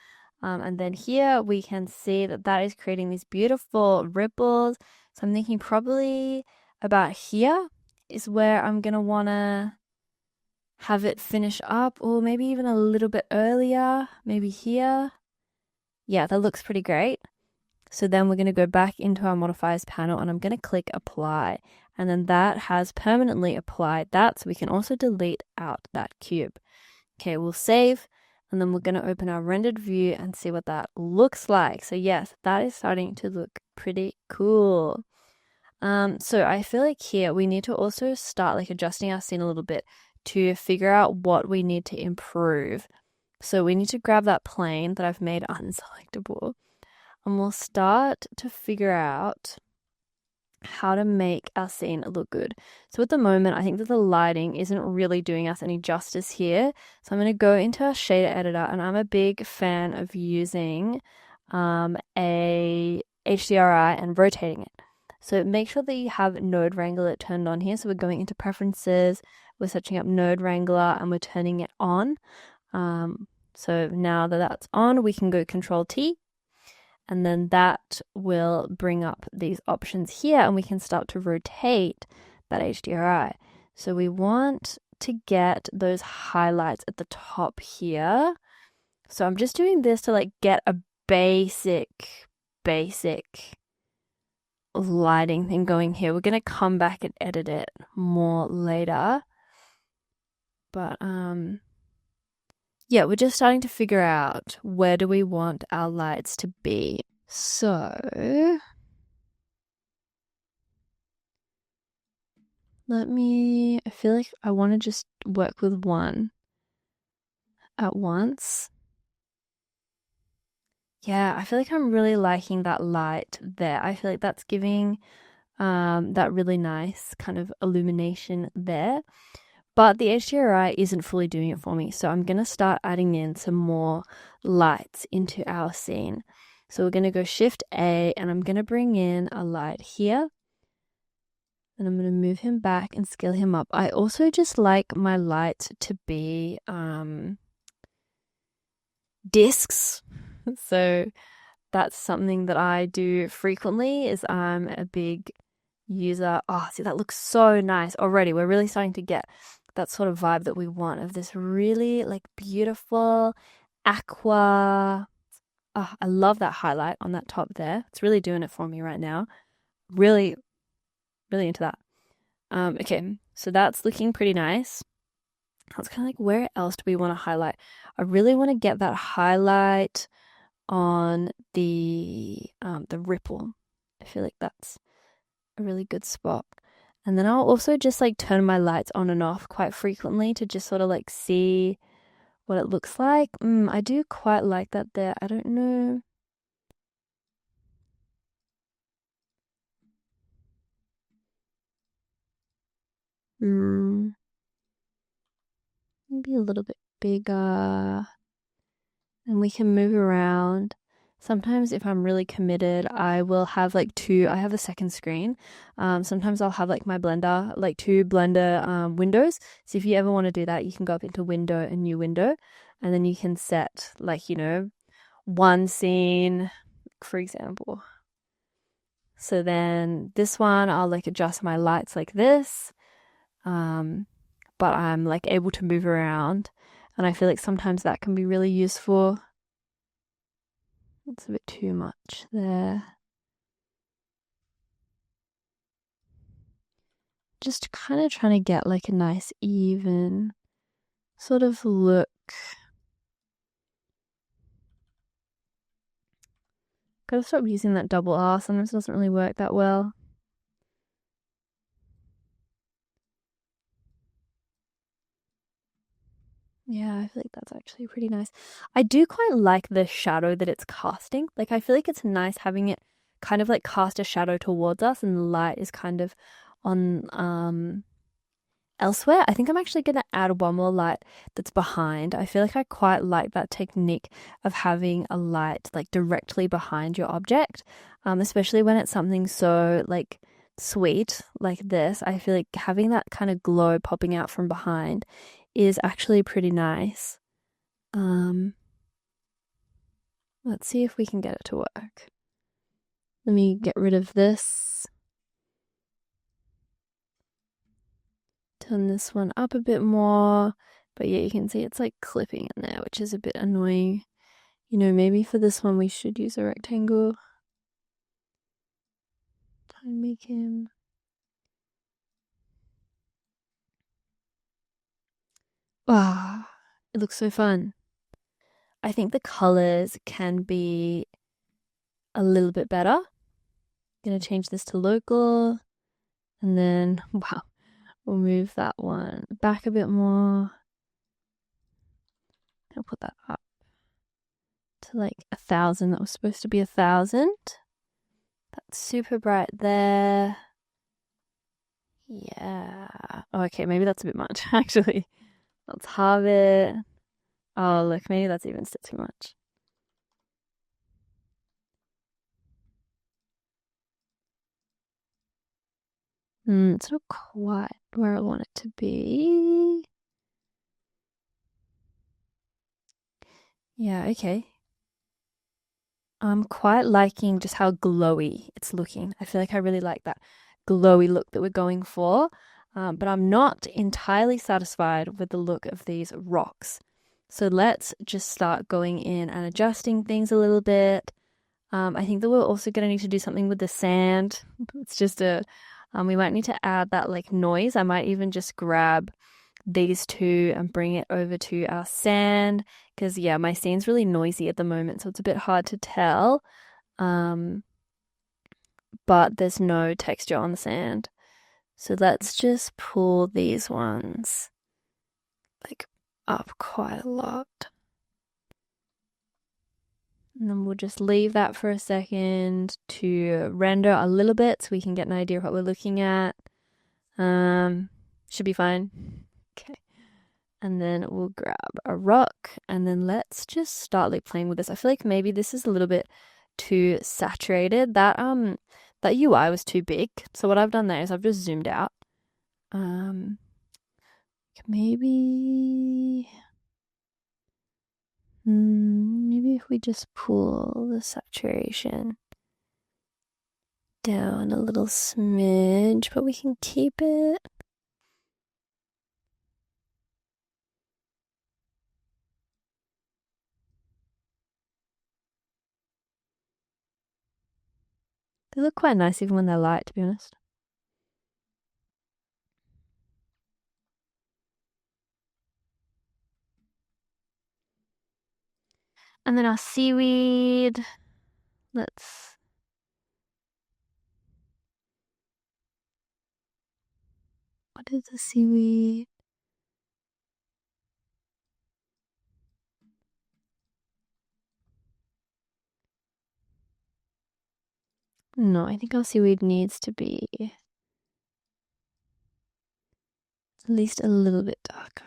[SPEAKER 1] And then here we can see that is creating these beautiful ripples. So I'm thinking probably about here is where I'm going to want to have it finish up, or maybe even a little bit earlier, maybe here. Yeah, that looks pretty great. So then we're going to go back into our modifiers panel and I'm going to click apply. And then that has permanently applied that. So we can also delete out that cube. Okay, we'll save. And then we're going to open our rendered view and see what that looks like. So yes, that is starting to look pretty cool. So I feel like here we need to also start like adjusting our scene a little bit to figure out what we need to improve. So we need to grab that plane that I've made unselectable. And we'll start to figure out how to make our scene look good. So at the moment, I think that the lighting isn't really doing us any justice here. So I'm going to go into our shader editor, and I'm a big fan of using a HDRI and rotating it. So make sure that you have Node Wrangler turned on here. So we're going into preferences, we're searching up Node Wrangler, and we're turning it on. So now that that's on, we can go Control T. And then that will bring up these options here and we can start to rotate that HDRI. So we want to get those highlights at the top here. So I'm just doing this to like get a basic lighting thing going here. We're going to come back and edit it more later. But yeah, we're just starting to figure out where do we want our lights to be. So I feel like I want to just work with one at once. Yeah, I feel like I'm really liking that light there. I feel like that's giving that really nice kind of illumination there. But the HDRI isn't fully doing it for me, so I'm going to start adding in some more lights into our scene. So we're going to go Shift A, and I'm going to bring in a light here. And I'm going to move him back and scale him up. I also just like my light to be discs. So that's something that I do frequently is I'm a big user. Oh, see, that looks so nice already. We're really starting to get that sort of vibe that we want of this really like beautiful aqua. Oh, I love that highlight on that top there. It's really doing it for me right now. Really, really into that. Okay, so that's looking pretty nice. That's kind of like where else do we want to highlight? I really want to get that highlight on the ripple. I feel like that's a really good spot. And then I'll also just like turn my lights on and off quite frequently to just sort of like see what it looks like. I do quite like that there. I don't know. Mm, maybe a little bit bigger. And we can move around. Sometimes if I'm really committed, I will have like I have a second screen. Sometimes I'll have like my blender, like two blender windows. So if you ever want to do that, you can go up into window and new window, and then you can set like, one scene, for example. So then this one, I'll like adjust my lights like this. But I'm like able to move around. And I feel like sometimes that can be really useful. It's a bit too much there. Just kind of trying to get like a nice even sort of look. Gotta stop using that double R. Sometimes it doesn't really work that well. Yeah, I feel like that's actually pretty nice. I do quite like the shadow that it's casting. Like, I feel like it's nice having it kind of like cast a shadow towards us and the light is kind of on elsewhere. I think I'm actually going to add one more light that's behind. I feel like I quite like that technique of having a light like directly behind your object, especially when it's something so like sweet like this. I feel like having that kind of glow popping out from behind is actually pretty nice. Um, let's see if we can get it to work. Let me get rid of this. Turn this one up a bit more. But yeah, you can see it's like clipping in there, which is a bit annoying. Maybe for this one we should use a rectangle. Try and make him. Ah, it looks so fun. I think the colors can be a little bit better. Gonna change this to local. And then, wow, we'll move that one back a bit more. I'll put that up to like 1,000. That was supposed to be 1,000. That's super bright there. Yeah. Okay, maybe that's a bit much, actually. Let's halve it. Oh, look, maybe that's even still too much. It's not quite where I want it to be. Yeah, okay. I'm quite liking just how glowy it's looking. I feel like I really like that glowy look that we're going for. But I'm not entirely satisfied with the look of these rocks. So let's just start going in and adjusting things a little bit. I think that we're also going to need to do something with the sand. It's just we might need to add that like noise. I might even just grab these two and bring it over to our sand because yeah, my scene's really noisy at the moment, so it's a bit hard to tell. Um, but there's no texture on the sand. So let's just pull these ones like up quite a lot. And then we'll just leave that for a second to render a little bit so we can get an idea of what we're looking at. Should be fine. Okay. And then we'll grab a rock and then let's just start like playing with this. I feel like maybe this is a little bit too saturated. That UI was too big. So what I've done there is I've just zoomed out. Maybe if we just pull the saturation down a little smidge, but we can keep it. They look quite nice even when they're light, to be honest. And then our seaweed. Let's... What is the seaweed? No, I think our seaweed needs to be at least a little bit darker.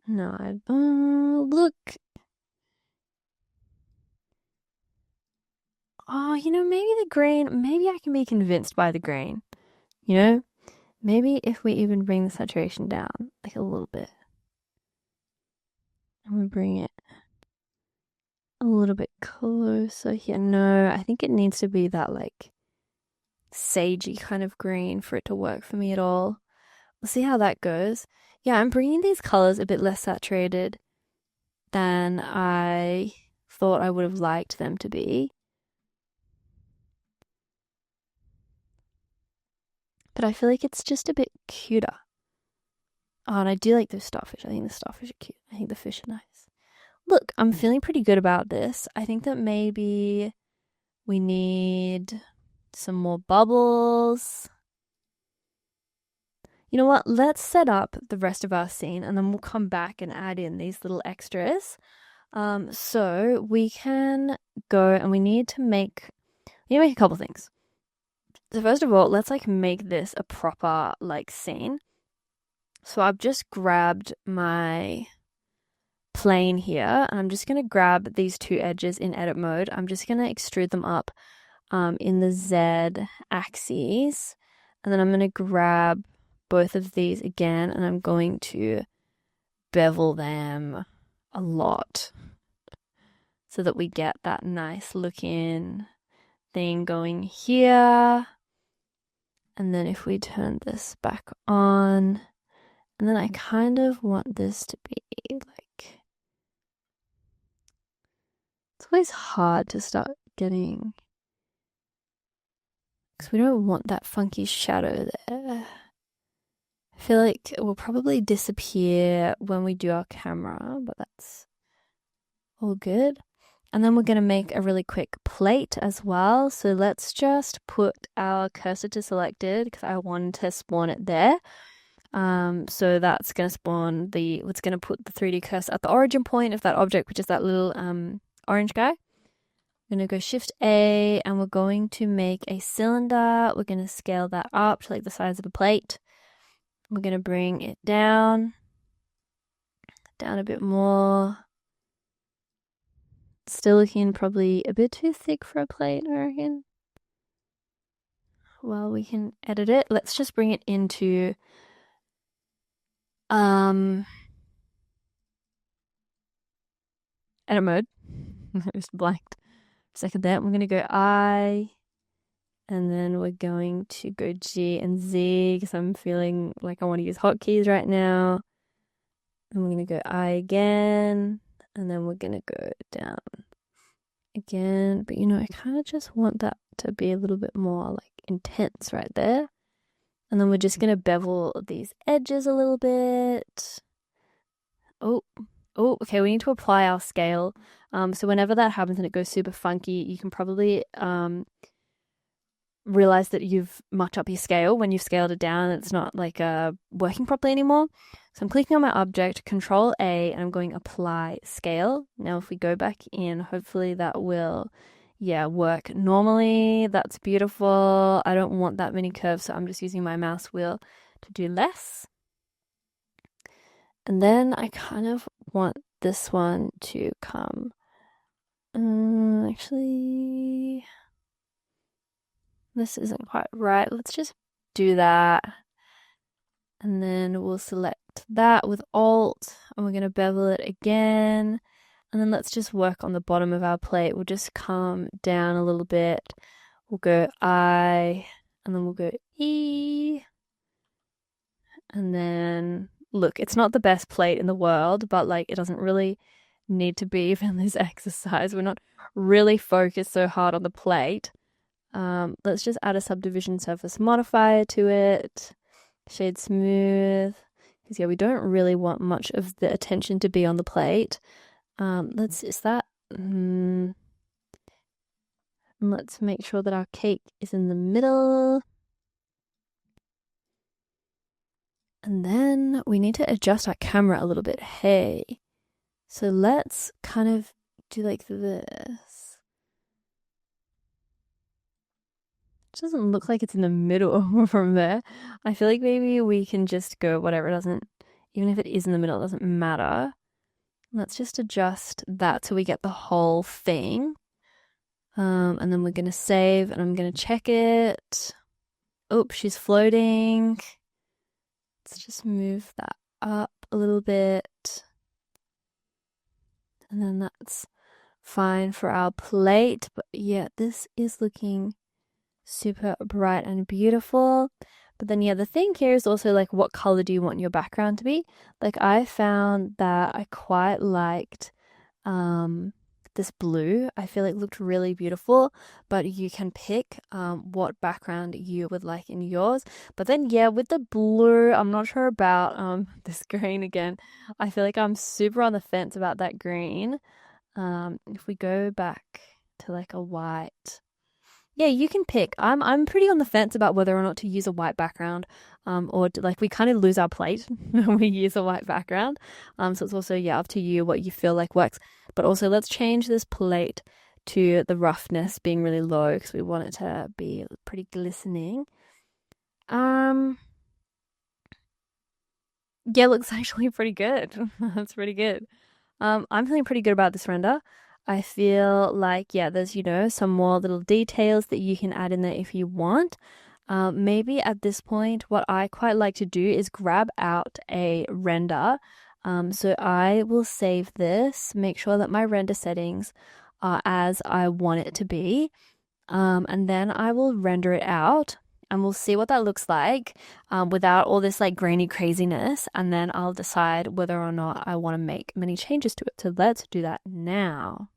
[SPEAKER 1] No, look. Oh, maybe the grain, maybe I can be convinced by the grain. Maybe if we even bring the saturation down, like a little bit. And we bring it a little bit closer here. No, I think it needs to be that like sagey kind of green for it to work for me at all. We'll see how that goes. Yeah, I'm bringing these colors a bit less saturated than I thought I would have liked them to be. But I feel like it's just a bit cuter. Oh, and I do like those starfish. I think the starfish are cute. I think the fish are nice. Look, I'm feeling pretty good about this. I think that maybe we need some more bubbles. You know what? Let's set up the rest of our scene and then we'll come back and add in these little extras. So we can go and we need to make a couple things. So first of all, let's like make this a proper like scene. So I've just grabbed my plane here and I'm just going to grab these two edges in edit mode. I'm just going to extrude them up in the Z axis and then I'm going to grab both of these again and I'm going to bevel them a lot so that we get that nice looking thing going here. And then if we turn this back on, and then I kind of want this to be like, it's always hard to start getting, because we don't want that funky shadow there. I feel like it will probably disappear when we do our camera, but that's all good. And then we're going to make a really quick plate as well. So let's just put our cursor to selected because I want to spawn it there. So that's going to spawn it's going to put the 3D cursor at the origin point of that object, which is that little orange guy. I'm going to go Shift A and we're going to make a cylinder. We're going to scale that up to like the size of a plate. We're going to bring it down a bit more. Still looking probably a bit too thick for a plate, I reckon. Well, we can edit it. Let's just bring it into edit mode. I just blanked for a second there. We're going to go I, and then we're going to go G and Z because I'm feeling like I want to use hotkeys right now. And we're going to go I again, and then we're going to go down again. But I kind of just want that to be a little bit more like intense right there. And then we're just going to bevel these edges a little bit. Oh, okay, we need to apply our scale. So whenever that happens and it goes super funky, you can probably realize that you've mucked up your scale when you've scaled it down. It's not like working properly anymore. So I'm clicking on my object, Control A, and I'm going apply scale. Now if we go back in, hopefully that will, yeah, work normally. That's beautiful. I don't want that many curves, so I'm just using my mouse wheel to do less. And then I kind of want this one to come. Actually, this isn't quite right. Let's just do that. And then we'll select that with Alt, and we're going to bevel it again. And then let's just work on the bottom of our plate. We'll just come down a little bit. We'll go I, and then we'll go E. And then, look, it's not the best plate in the world, but like it doesn't really need to be even this exercise. We're not really focused so hard on the plate. Let's just add a subdivision surface modifier to it. Shade smooth. Because yeah, we don't really want much of the attention to be on the plate. Let's make sure that our cake is in the middle. And then we need to adjust our camera a little bit. Hey. So let's kind of do like this. It doesn't look like it's in the middle from there. I feel like maybe we can just go whatever. It doesn't, even if it is in the middle, it doesn't matter. Let's just adjust that so we get the whole thing. And then we're going to save, and I'm going to check it. Oops, she's floating. Let's just move that up a little bit. And then that's fine for our plate. But yeah, this is looking super bright and beautiful. But then yeah, the thing here is also like, what color do you want your background to be? Like I found that I quite liked this blue. I feel like it looked really beautiful, but you can pick what background you would like in yours. But then yeah, with the blue, I'm not sure about this green again. I feel like I'm super on the fence about that green. If we go back to like a white, yeah, you can pick. I'm pretty on the fence about whether or not to use a white background, or like we kind of lose our plate when we use a white background. So it's also up to you what you feel like works. But also let's change this plate to the roughness being really low because we want it to be pretty glistening. Yeah, looks actually pretty good. That's pretty good. I'm feeling pretty good about this render. I feel like, yeah, there's, some more little details that you can add in there if you want. Maybe at this point, what I quite like to do is grab out a render. So I will save this, make sure that my render settings are as I want it to be. And then I will render it out. And we'll see what that looks like without all this like grainy craziness. And then I'll decide whether or not I want to make many changes to it. So let's do that now.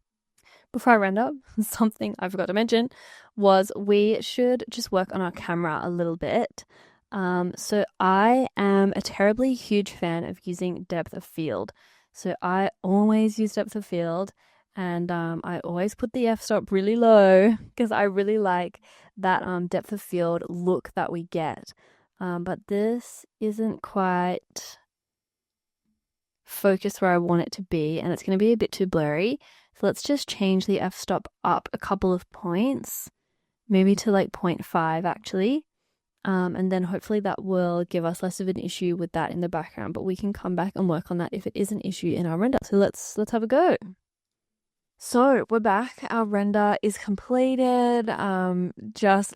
[SPEAKER 1] Before I render, something I forgot to mention was we should just work on our camera a little bit. So I am a terribly huge fan of using depth of field. So I always use depth of field. And I always put the f-stop really low because I really like that depth of field look that we get. But this isn't quite focused where I want it to be, and it's going to be a bit too blurry. So let's just change the f-stop up a couple of points, maybe to like 0.5 actually. And then hopefully that will give us less of an issue with that in the background, but we can come back and work on that if it is an issue in our render. So let's have a go. So we're back. Our render is completed. I'm just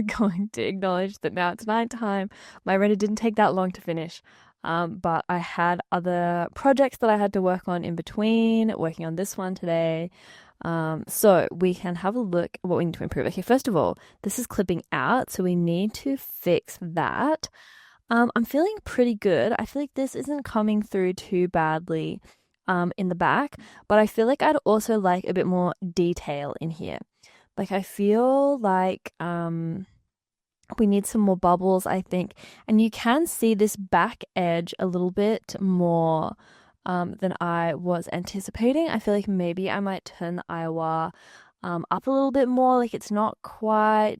[SPEAKER 1] going to acknowledge that now it's nighttime. My render didn't take that long to finish. But I had other projects that I had to work on in between, working on this one today. So we can have a look at what we need to improve. Okay, first of all, this is clipping out, so we need to fix that. I'm feeling pretty good. I feel like this isn't coming through too badly in the back, but I feel like I'd also like a bit more detail in here. Like I feel like we need some more bubbles, I think. And you can see this back edge a little bit more than I was anticipating. I feel like maybe I might turn the Iowa up a little bit more. Like it's not quite,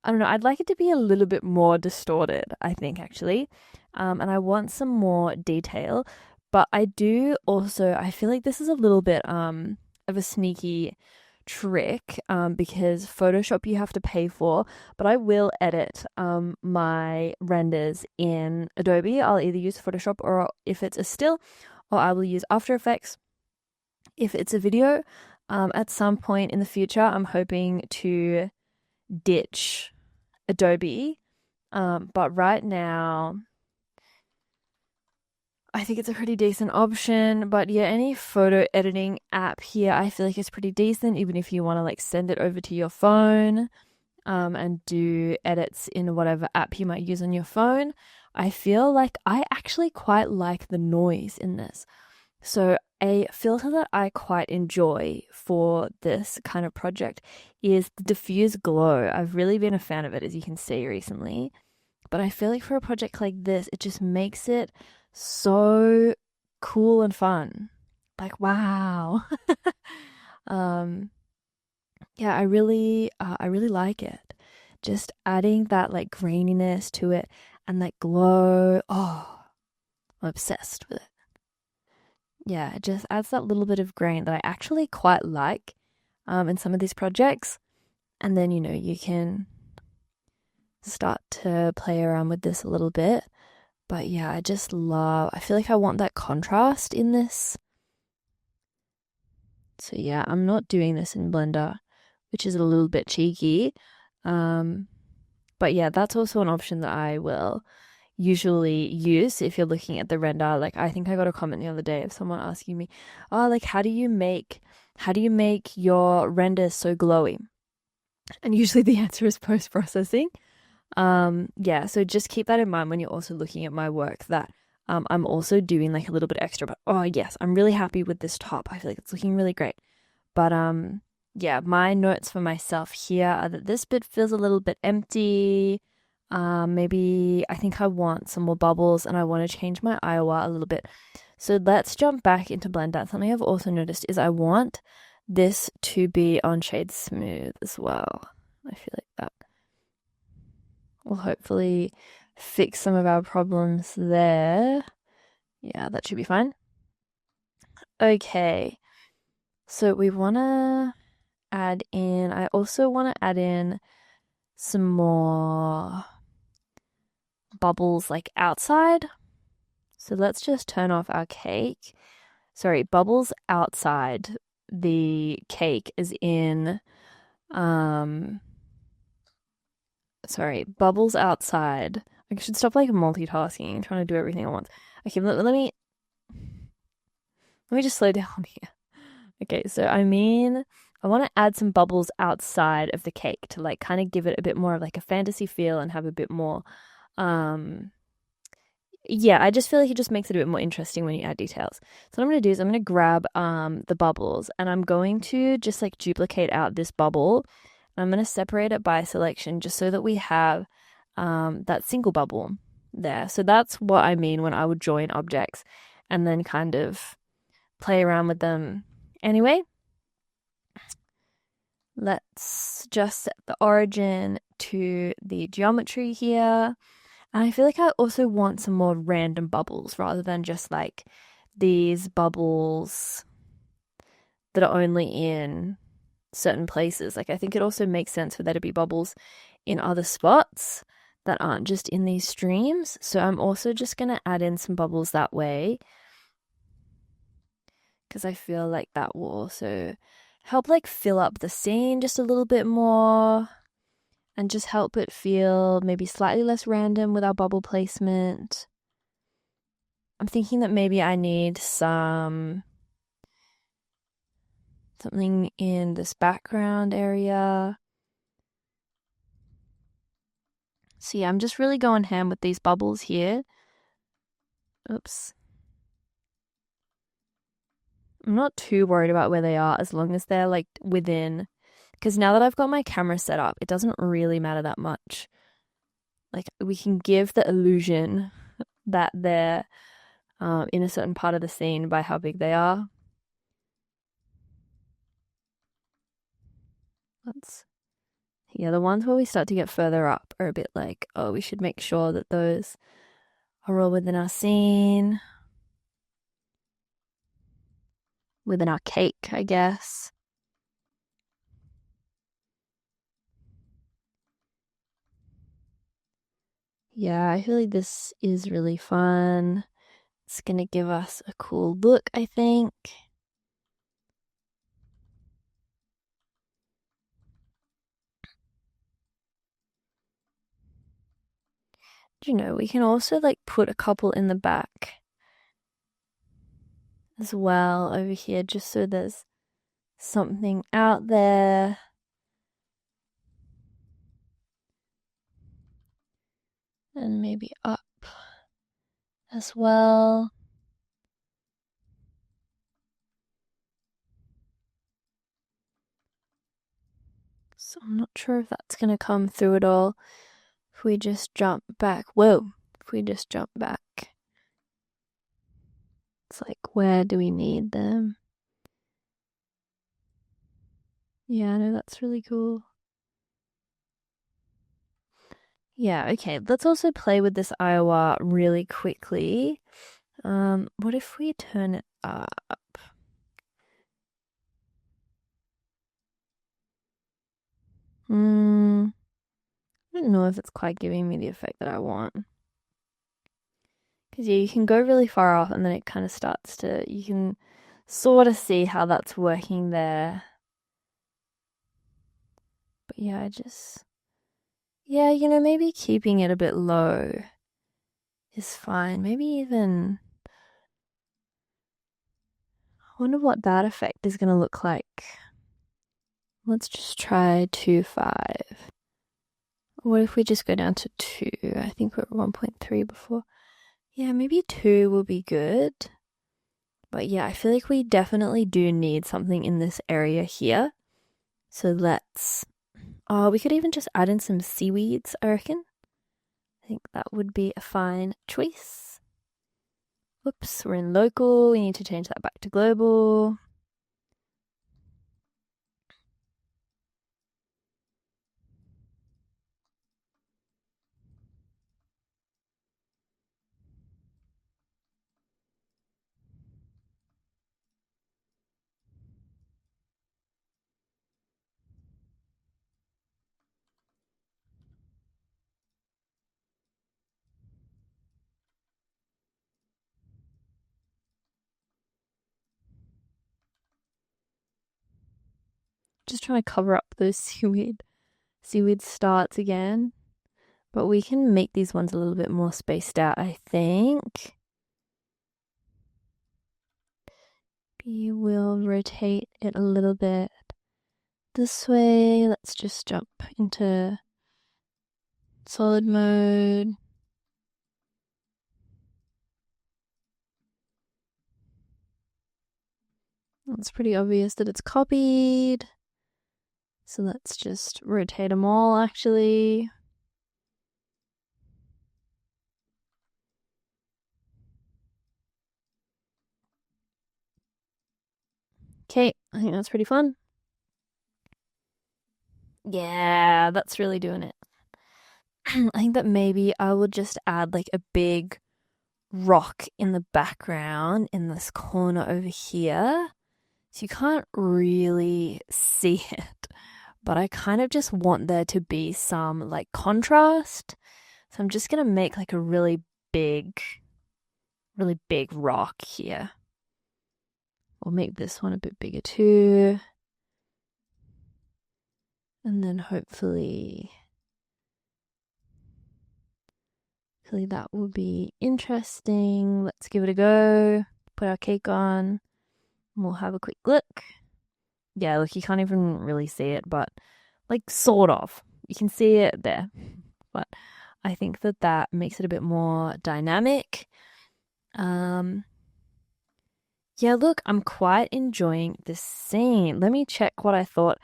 [SPEAKER 1] I don't know, I'd like it to be a little bit more distorted, I think, actually. And I want some more detail. But I do also, I feel like this is a little bit of a sneaky trick because Photoshop you have to pay for, but I will edit my renders in Adobe. I'll either use Photoshop, or if it's a still, or I will use After Effects. If it's a video, at some point in the future, I'm hoping to ditch Adobe. But right now, I think it's a pretty decent option. But yeah, any photo editing app here, I feel like it's pretty decent, even if you want to like send it over to your phone, and do edits in whatever app you might use on your phone. I feel like I actually quite like the noise in this. So a filter that I quite enjoy for this kind of project is the diffuse glow. I've really been a fan of it, as you can see recently. But I feel like for a project like this, it just makes it so cool and fun. Like, wow. um, yeah, I really like it. Just adding that like graininess to it and that glow. Oh, I'm obsessed with it. Yeah, it just adds that little bit of grain that I actually quite like in some of these projects. And then, you can start to play around with this a little bit. But yeah, I feel like I want that contrast in this. So yeah, I'm not doing this in Blender, which is a little bit cheeky. But yeah, that's also an option that I will usually use if you're looking at the render. Like, I think I got a comment the other day of someone asking me, oh, like, how do you make your renders so glowy? And usually the answer is post-processing. Yeah, so just keep that in mind when you're also looking at my work, that I'm also doing like a little bit extra. But oh yes, I'm really happy with this top. I feel like it's looking really great. But yeah, my notes for myself here are that this bit feels a little bit empty. Maybe I think I want some more bubbles, and I want to change my Iowa a little bit. So let's jump back into Blender. Something I've also noticed is I want this to be on shade smooth as well. I feel like that will hopefully fix some of our problems there. Yeah, that should be fine. Okay, so we want to I also want to add in some more bubbles like outside. So let's just turn off our cake. Sorry, bubbles outside the cake is in, sorry, bubbles outside. I should stop like multitasking, trying to do everything at once. Okay, let me just slow down here. Okay, so I want to add some bubbles outside of the cake to like kind of give it a bit more of like a fantasy feel and have a bit more, yeah, I just feel like it just makes it a bit more interesting when you add details. So what I'm going to do is I'm going to grab the bubbles, and I'm going to just like duplicate out this bubble. I'm going to separate it by selection just so that we have that single bubble there. So that's what I mean when I would join objects and then kind of play around with them. Anyway, let's just set the origin to the geometry here. And I feel like I also want some more random bubbles rather than just like these bubbles that are only in certain places. Like, I think it also makes sense for there to be bubbles in other spots that aren't just in these streams. So I'm also just going to add in some bubbles that way, because I feel like that will also help like fill up the scene just a little bit more and just help it feel maybe slightly less random with our bubble placement. I'm thinking that maybe I need something in this background area. So yeah, I'm just really going ham with these bubbles here. Oops. I'm not too worried about where they are as long as they're like within, because now that I've got my camera set up, it doesn't really matter that much. Like, we can give the illusion that they're in a certain part of the scene by how big they are. Let's Yeah, the ones where we start to get further up are a bit like, oh, we should make sure that those are all within our scene, within our cake, I guess. Yeah, I feel like this is really fun. It's gonna give us a cool look, I think. You know, we can also like put a couple in the back as well over here, just so there's something out there. And maybe up as well. So I'm not sure if that's gonna come through at all. If we just jump back. Whoa. If we just jump back. It's like, where do we need them? Yeah, no, that's really cool. Yeah, okay. Let's also play with this Iowa really quickly. What if we turn it up? I don't know if it's quite giving me the effect that I want. Because, yeah, you can go really far off and then it kind of starts to, you can sort of see how that's working there. But yeah, yeah, maybe keeping it a bit low is fine. Maybe even, I wonder what that effect is going to look like. Let's just try 2.5. What if we just go down to 2? I think we were at 1.3 before. Yeah, maybe 2 will be good. But yeah, I feel like we definitely do need something in this area here. So we could even just add in some seaweeds, I reckon. I think that would be a fine choice. Oops, we're in local. We need to change that back to global. Just trying to cover up those seaweed starts again. But we can make these ones a little bit more spaced out, I think. We will rotate it a little bit this way. Let's just jump into solid mode. It's pretty obvious that it's copied. So let's just rotate them all, actually. Okay, I think that's pretty fun. Yeah, that's really doing it. I think that maybe I will just add like a big rock in the background in this corner over here. So you can't really see it, but I kind of just want there to be some like contrast. So I'm just gonna make like a really big rock here. We'll make this one a bit bigger too. And then hopefully that will be interesting. Let's give it a go. Put our cake on. And we'll have a quick look. Yeah, look, you can't even really see it, but like sort of. You can see it there. But I think that makes it a bit more dynamic. Yeah, look, I'm quite enjoying this scene. Let me check what I thought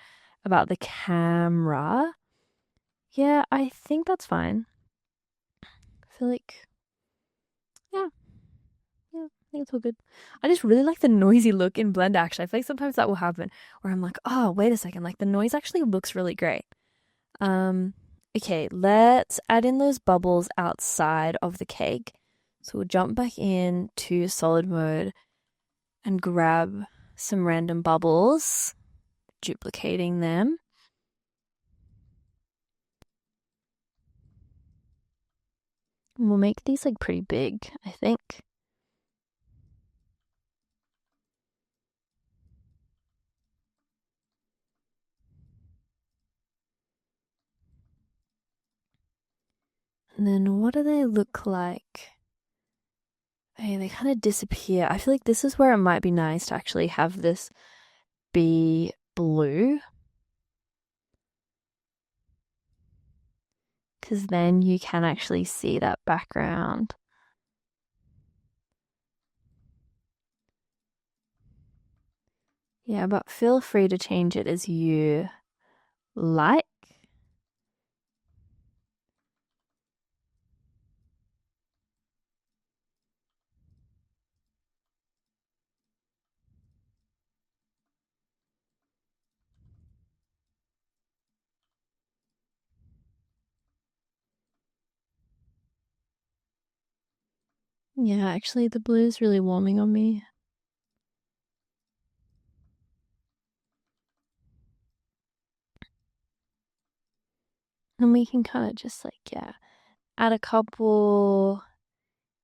[SPEAKER 1] about the camera. Yeah, I think that's fine. I feel like, yeah, I think it's all good. I just really like the noisy look in Blend, actually. I feel like sometimes that will happen where I'm like, oh, wait a second, like the noise actually looks really great. Okay, let's add in those bubbles outside of the cake. So we'll jump back in to solid mode and grab some random bubbles, duplicating them. And we'll make these like pretty big, I think. And then what do they look like? Hey, they kind of disappear. I feel like this is where it might be nice to actually have this be blue. Because then you can actually see that background. Yeah, but feel free to change it as you like. Yeah, actually, the blue is really warming on me. And we can kind of just like, yeah, add a couple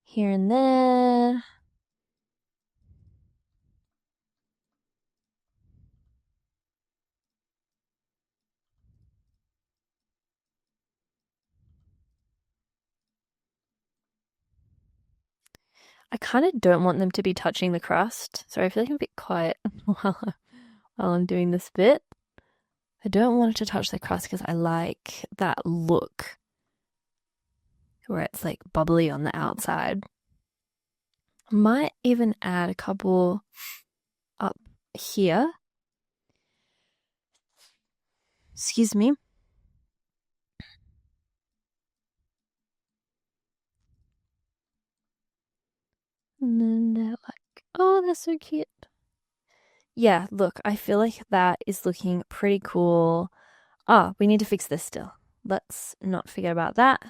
[SPEAKER 1] here and there. I kind of don't want them to be touching the crust. Sorry, I feel like I'm a bit quiet while I'm doing this bit. I don't want it to touch the crust because I like that look where it's like bubbly on the outside. Might even add a couple up here. Excuse me. And then they're like, oh, they're so cute. Yeah, look, I feel like that is looking pretty cool. Ah, we need to fix this still. Let's not forget about that.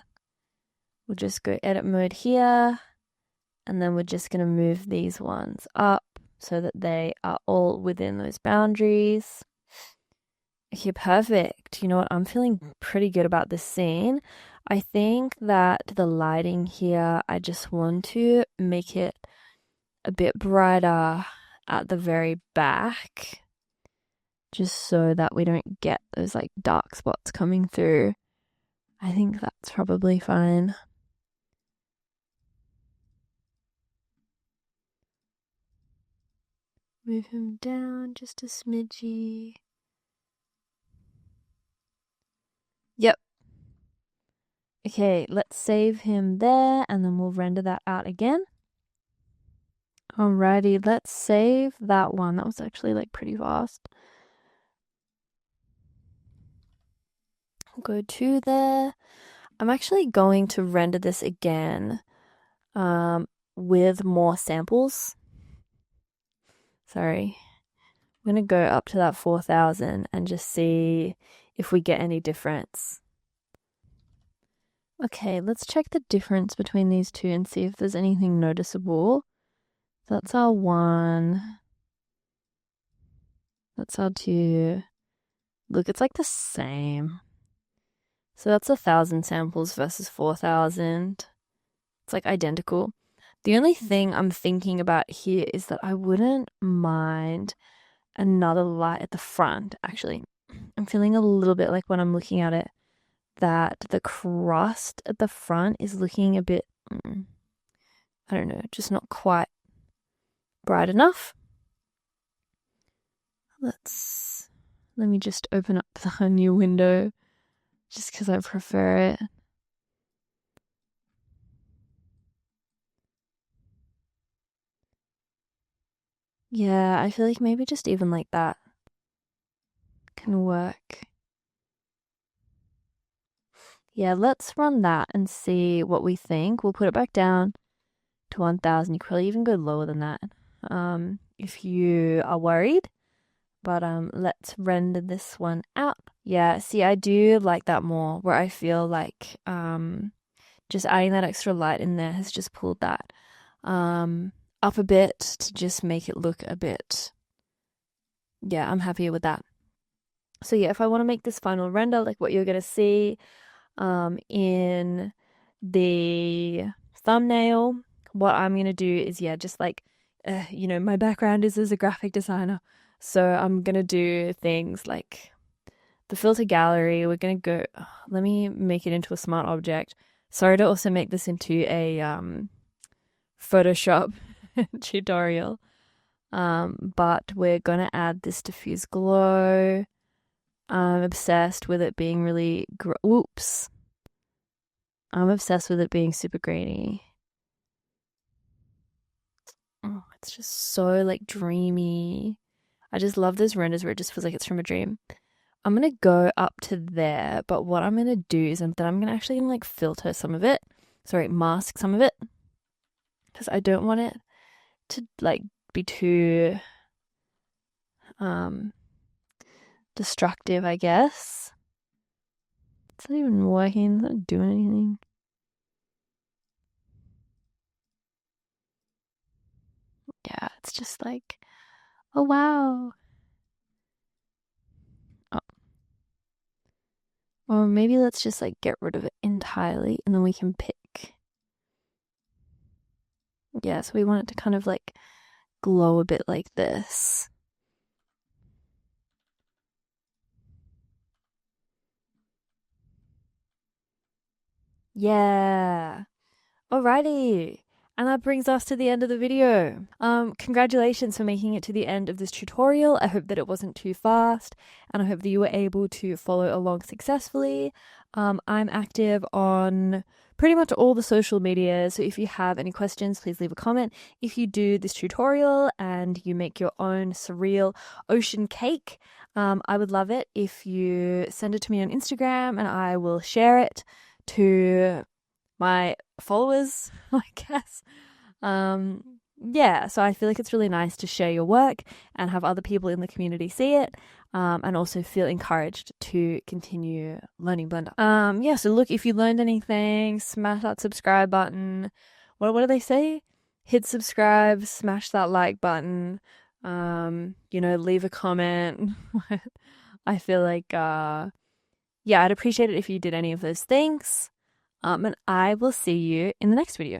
[SPEAKER 1] We'll just go edit mode here. And then we're just going to move these ones up so that they are all within those boundaries. Okay, perfect. You know what? I'm feeling pretty good about this scene. I think that the lighting here, I just want to make it a bit brighter at the very back, just so that we don't get those like dark spots coming through. I think that's probably fine. Move him down just a smidgy. Yep. Okay, let's save him there and then we'll render that out again. Alrighty, let's save that one. That was actually like pretty fast. Go to there. I'm actually going to render this again with more samples. Sorry. I'm going to go up to that 4,000 and just see if we get any difference. Okay, let's check the difference between these two and see if there's anything noticeable. That's our 1. That's our 2. Look, it's like the same. So that's 1,000 samples versus 4,000. It's like identical. The only thing I'm thinking about here is that I wouldn't mind another light at the front, actually. I'm feeling a little bit like when I'm looking at it that the crust at the front is looking a bit, I don't know, just not quite bright enough. Let me just open up the new window just because I prefer it. Yeah, I feel like maybe just even like that can work. Yeah, let's run that and see what we think. We'll put it back down to 1,000. You could probably even go lower than that if you are worried. But let's render this one out. Yeah, see, I do like that more, where I feel like just adding that extra light in there has just pulled that um up a bit to just make it look a bit, yeah, I'm happier with that. So yeah, if I want to make this final render, like what you're gonna see in the thumbnail, what I'm gonna do is, yeah, just like my background is as a graphic designer, so I'm gonna do things like the filter gallery. We're gonna go. Let me make it into a smart object. Sorry to also make this into a Photoshop tutorial. But we're gonna add this diffuse glow. I'm obsessed with it being really. Oops. I'm obsessed with it being super grainy. Oh, it's just so like dreamy. I just love those renders where it just feels like it's from a dream. I'm gonna go up to there, but what I'm gonna do is that I'm gonna actually like filter some of it. Sorry, mask some of it. Because I don't want it to like be too um destructive, I guess. It's not even working, it's not doing anything. Yeah, it's just like, oh wow. Oh. Or maybe let's just like get rid of it entirely and then we can pick. Yeah, so we want it to kind of like glow a bit like this. Yeah. Alrighty. And that brings us to the end of the video. Congratulations for making it to the end of this tutorial. I hope that it wasn't too fast, and I hope that you were able to follow along successfully. I'm active on pretty much all the social media, so if you have any questions, please leave a comment. If you do this tutorial and you make your own surreal ocean cake, I would love it if you send it to me on Instagram and I will share it to my followers, I guess. Yeah, so I feel like it's really nice to share your work and have other people in the community see it, and also feel encouraged to continue learning Blender. Yeah, so look, if you learned anything, smash that subscribe button. What do they say? Hit subscribe, smash that like button. Leave a comment. I feel like yeah, I'd appreciate it if you did any of those things. And I will see you in the next video.